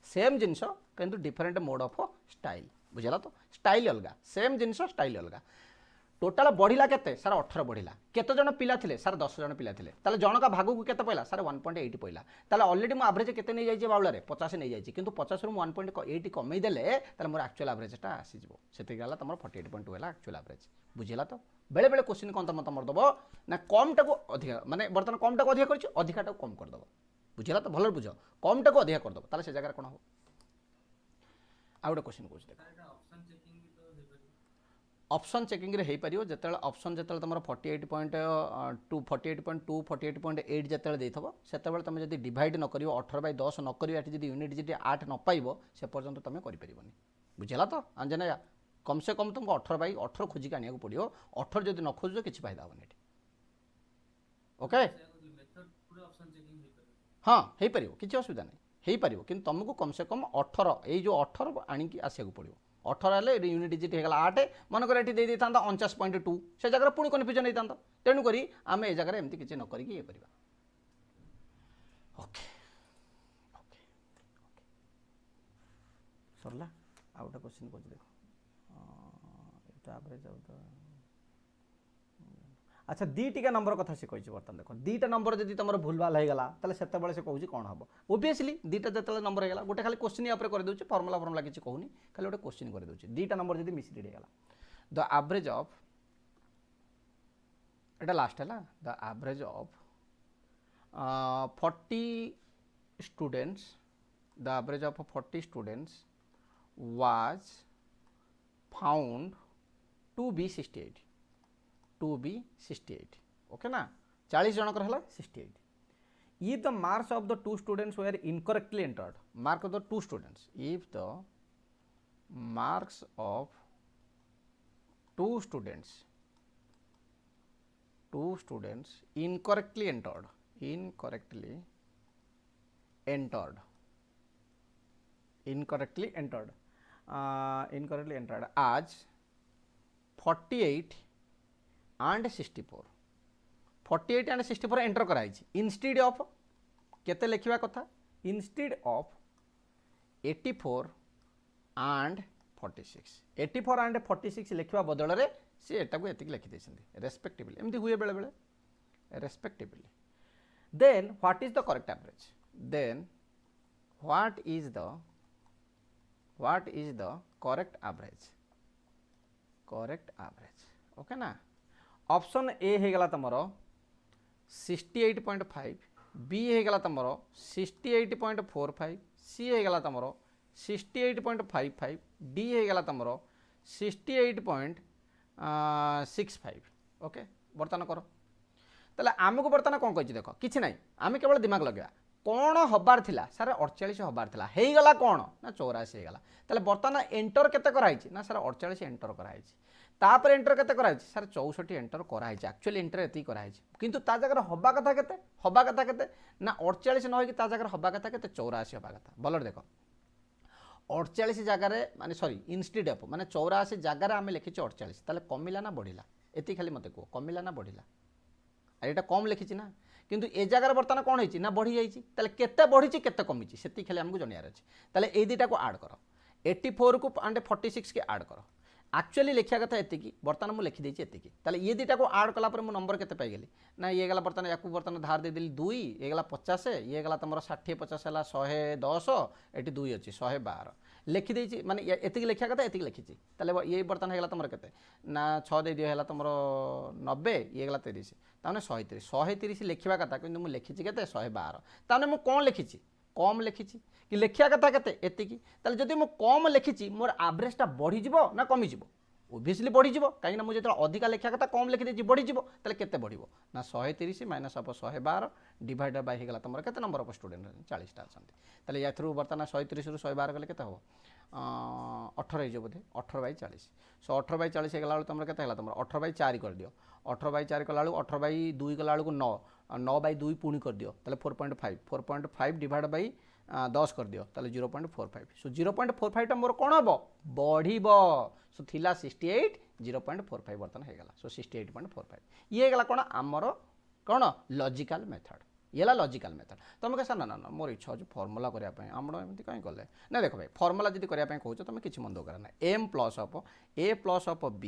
सेम जिंस किंतु डिफरेंट मोड ऑफ स्टाइल बुझला तो स्टाइल अलगा सेम जिंस स्टाइल अलगा टोटाल बढ़िला केते सर 18 बढ़िला केते जन पिला थिले सर 10 जन पिला थिले ताले जनका भागु को केते पइला सर 1.8 पइला ताले ऑलरेडी मो एवरेज केते नै जाई जे बाउला रे 50 नै जाई किंतु 50 रु 1.8 कमै देले ताले मोर एक्चुअल एवरेज ता आसी जिवो सेते गला तमर 48.2 हला एक्चुअल एवरेज बुझिला तो बेले बेले क्वेश्चन कौन तुम दब ना कमटा को अधिका माने बर्तमान कमटा को अधिका कर अधिकाटा को कम करदेव बुझेगा तो भल बुझ कमटा को अधिका करदेव ताले से जगह कौन हम आ गोटे क्वेश्चन कौन देख ऑप्शन चेकिंग रे हो पार जो ऑप्शन जो तुम 48.2 48.2 48.8 जो देथब से तुम जब डिवाइड न कर 18/10 न कर यूनिट जी 8 न पाइब से पर्यंत तुम कर बुझेगा तो अंजना कम से कम तुमको 18/18 खोजिक आने को पड़ो 18 जब न खोज कि फायदा हेनी ओके हाँ हो पार किसी असुविधा नहीं हो पार कि तुमको कम से कम 18 ये जो 18 आणिक आसको पड़ो 18 हेल्ले यूनिट डिजिट होगा 8 मनकर ये था 49.2 से जगह पुणी कन्फ्यूजन होता तेणुक आम ए जगह एमती किसी नक ये करवा ओके ओके सरला आ गोटे क्वेश्चन कौन देख एवरेज अच्छा दीटिका नंबर कथा से कही बर्तमान देख दीटा नंबर जब तुम भूल भाल होगा से कौन कौन हम ओबियसली दीटा जो नंबर होगा गोटे खाली क्वेश्चन या कर फर्मुला फर्मुला किसी कहूनी खाली गोटे क्वेश्चन कर दीटा नंबर जब मिसरीड होगा द एवरेज ऑफ एटा लास्ट है the average of 40 students the average of 40 students was found to be 68 okay ना 40 जनकर है 68 if the marks of the two students were incorrectly entered mark of the two students if the marks of two students incorrectly entered as 48 and 64 48 and 64 enter कराई instead of केते लिखा कथा instead of 84 and 46 84 and 46 लिखा बदल में सी एटा को एतिक लिखि देछन्ती respectively एमती हुए बेले बेले respectively then what is the correct average then what is the correct average okay ना ऑप्शन ए होगा तुम 68.5 बी होगा तुम 68.45 सी होगा तुम 68.55 डी होगा तुम 68.65 ओके बर्तमान कर ताले आमको बर्तमान कौन कही देख कि ना आम केवल दिमाग लगे कौन हबार थिला सारे 48 हबार थिला हेगला कौन ना 84 हेगला ताले बर्तमान एंटर केते कराई ना सारे 48 एंटर कराई तापर एंटर केते कराई सारे 64 एंटर कराई एक्चुअली एंटर एति कराई किंतु ता जगह हबा कथा केते ना 48 न होई कि ता जगह हबा कथा केते 84 हबा कथा भलर देख 48 जगह माने सॉरी इंस्टेड ऑफ माने 84 जगह आम लिखी 48 ताले कमिला ना बढ़िला एति खाली मते को कमिला ना बढ़िला अरे एटा कम लिखी ना किंतु ए जगह बर्तमान कौन होती ना बढ़ी जाइए ताले केते बढ़ी केते कमी से खाली आमको जनियार अच्छे ताले ए दुटा को ऐड कर 84 को एंड 46 के ऐड कर एक्चुअली लिखा कथा एतिकी बर्तमान मुझे लिखिदे एतिकी ताले ये दुटा को ऐड कला मो नंबर केते पाइगली ना ये गला बर्तमान या बर्तमान धार देदेली 2 ये गला 50 ये गला तुम 60 50 है 110 ये 2 अच्छी 112 लिखिदे माने एतिकी लिखा कथा एतिकी लिखी ताले ये बर्तमान है तुम केते ना 6 दे दियो है तुम 90 ये गला 30 ताने 130 लिखा कथा कि मुझे लिखी के 112 ताने मु कौन लिखी कम लिखी कि लिखा कथा केते एतिकी ताले जदि मु कम लिखी मोर एवरेजटा बढ़ी जिवो ना कमी जिवो ओबियसली बढ़ी जिवो कहीं मुझे जो अधिका लिखा कथा कम लिखी देछि बढ़ी जिवो ताले केते बढ़िवो ना 130 माइनस ऑफ 112 डिवाइडेड बाय हेगला तुमर केते नंबर ऑफ स्टूडेंट 40 टा अछंती ताले या थ्रू बर्तमान 130 रु 112 गले केते हो 18 हो बोधे 18/40 सो 18/40 हेगला तुमर केते हेगला तुमर 18/4 कर दियो 18/4 कला 18/2 कला 9 9/2 पुणी कर दियो ताले 4.5 डिवाइड बाय 10 कर दियो ताले 0.45 सो 0.45 टा मोर कोन हबो बढ़ीबो सो थिला 68 0.45 बर्तन हे गला सो 68.45 ये गला कोन हमरो कोन लॉजिकल मेथड येला लॉजिकल मेथड तुम कह ना ना मोर इच्छा हो फॉर्मूला करिया पय हमरो एमती कहीं कले ना देखो भाई फॉर्मूला जदी करिया पय कहउछ तुम किछि मन दो करना m plus of a plus of b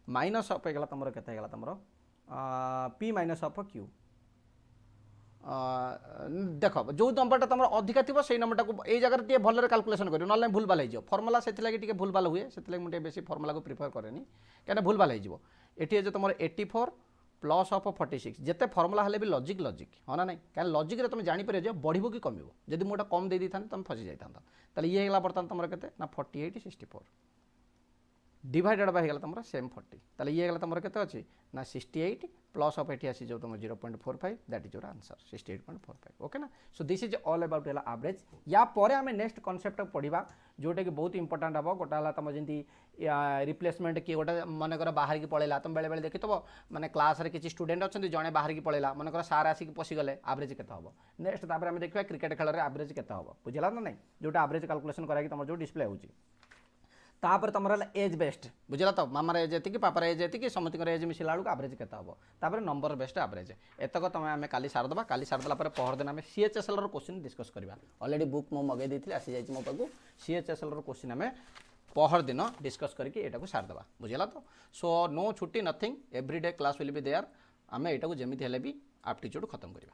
minus of हेगला तुमरो केते हेगला तुमरो p माइनस ऑफ q देख जो नंबरटा तुम अधिका थी से नंबरटा को ये जगह टे भल कैलकुलेसन कर ना भूल भाल हो फर्मुला से भूल भाल हुए से मुझे बेसी फर्मुला को प्रिफर कैनि कहीं भूल भाल हो एटी जे तुम 84 प्लस ऑफ 46 जिते फर्मुला हेल्ले भी लॉजिक लॉजिक हाँ ना नहीं क्या लॉजिक रे तुम जापर जो बढ़ो कि कम जब मुझे कम दे था तुम फसी जाता ये है बर्तमान तुम के ना 48 64 डिवाइडेड बाय हो तुम सेम 40 ताले ये गला तुम के अच्छी ना 68 प्लस ऑफ एटी आसी जो तुम 0.45 that is your answer 68.45 okay ना so this is all about average या परे आम नेक्स्ट कॉन्सेप्ट पढ़ा जोटा कि बहुत इंपोर्टेंट हम गोटा तुम जमी रिप्लेसमेंट किए गोटे मनकर बाहर की पड़ेगा तुम बेले बेले देखी मैंने क्लास रे किसी स्टूडेंट अच्छा जड़े बाहर की पड़ेगा मनकर सार आसिक पशिगले एवरेज के हम नेक्स्ट आम देखा क्रिकेट खेल में एवरेज के हम बुझला ना नहीं जोटा एवरेज कैलकुलेशन कराई तुम जो डिस्प्ले हो तापर तुम एज बेस्ट बुझला तो मामार एज ये पापार एज ये समस्त एज मिसला बेलू एवरेज के हम तापर नंबर बेस्ट एवरेज एतक तुम आम काली सारदा काली सारदेला पहर दिन आम CHSL क्वेश्चन डिस्कस करवा ऑलरेडी बुक मुझे मगे दी आसी जाइए मो पाक CHSL क्वेश्चन आम पहर दिन डिस्कस करके यहाँ सारदा बुझला तो सो नो छुट्टी nothing everyday class will be there आम यहाँ जमी भी एप्टीट्यूड खत्म करवा।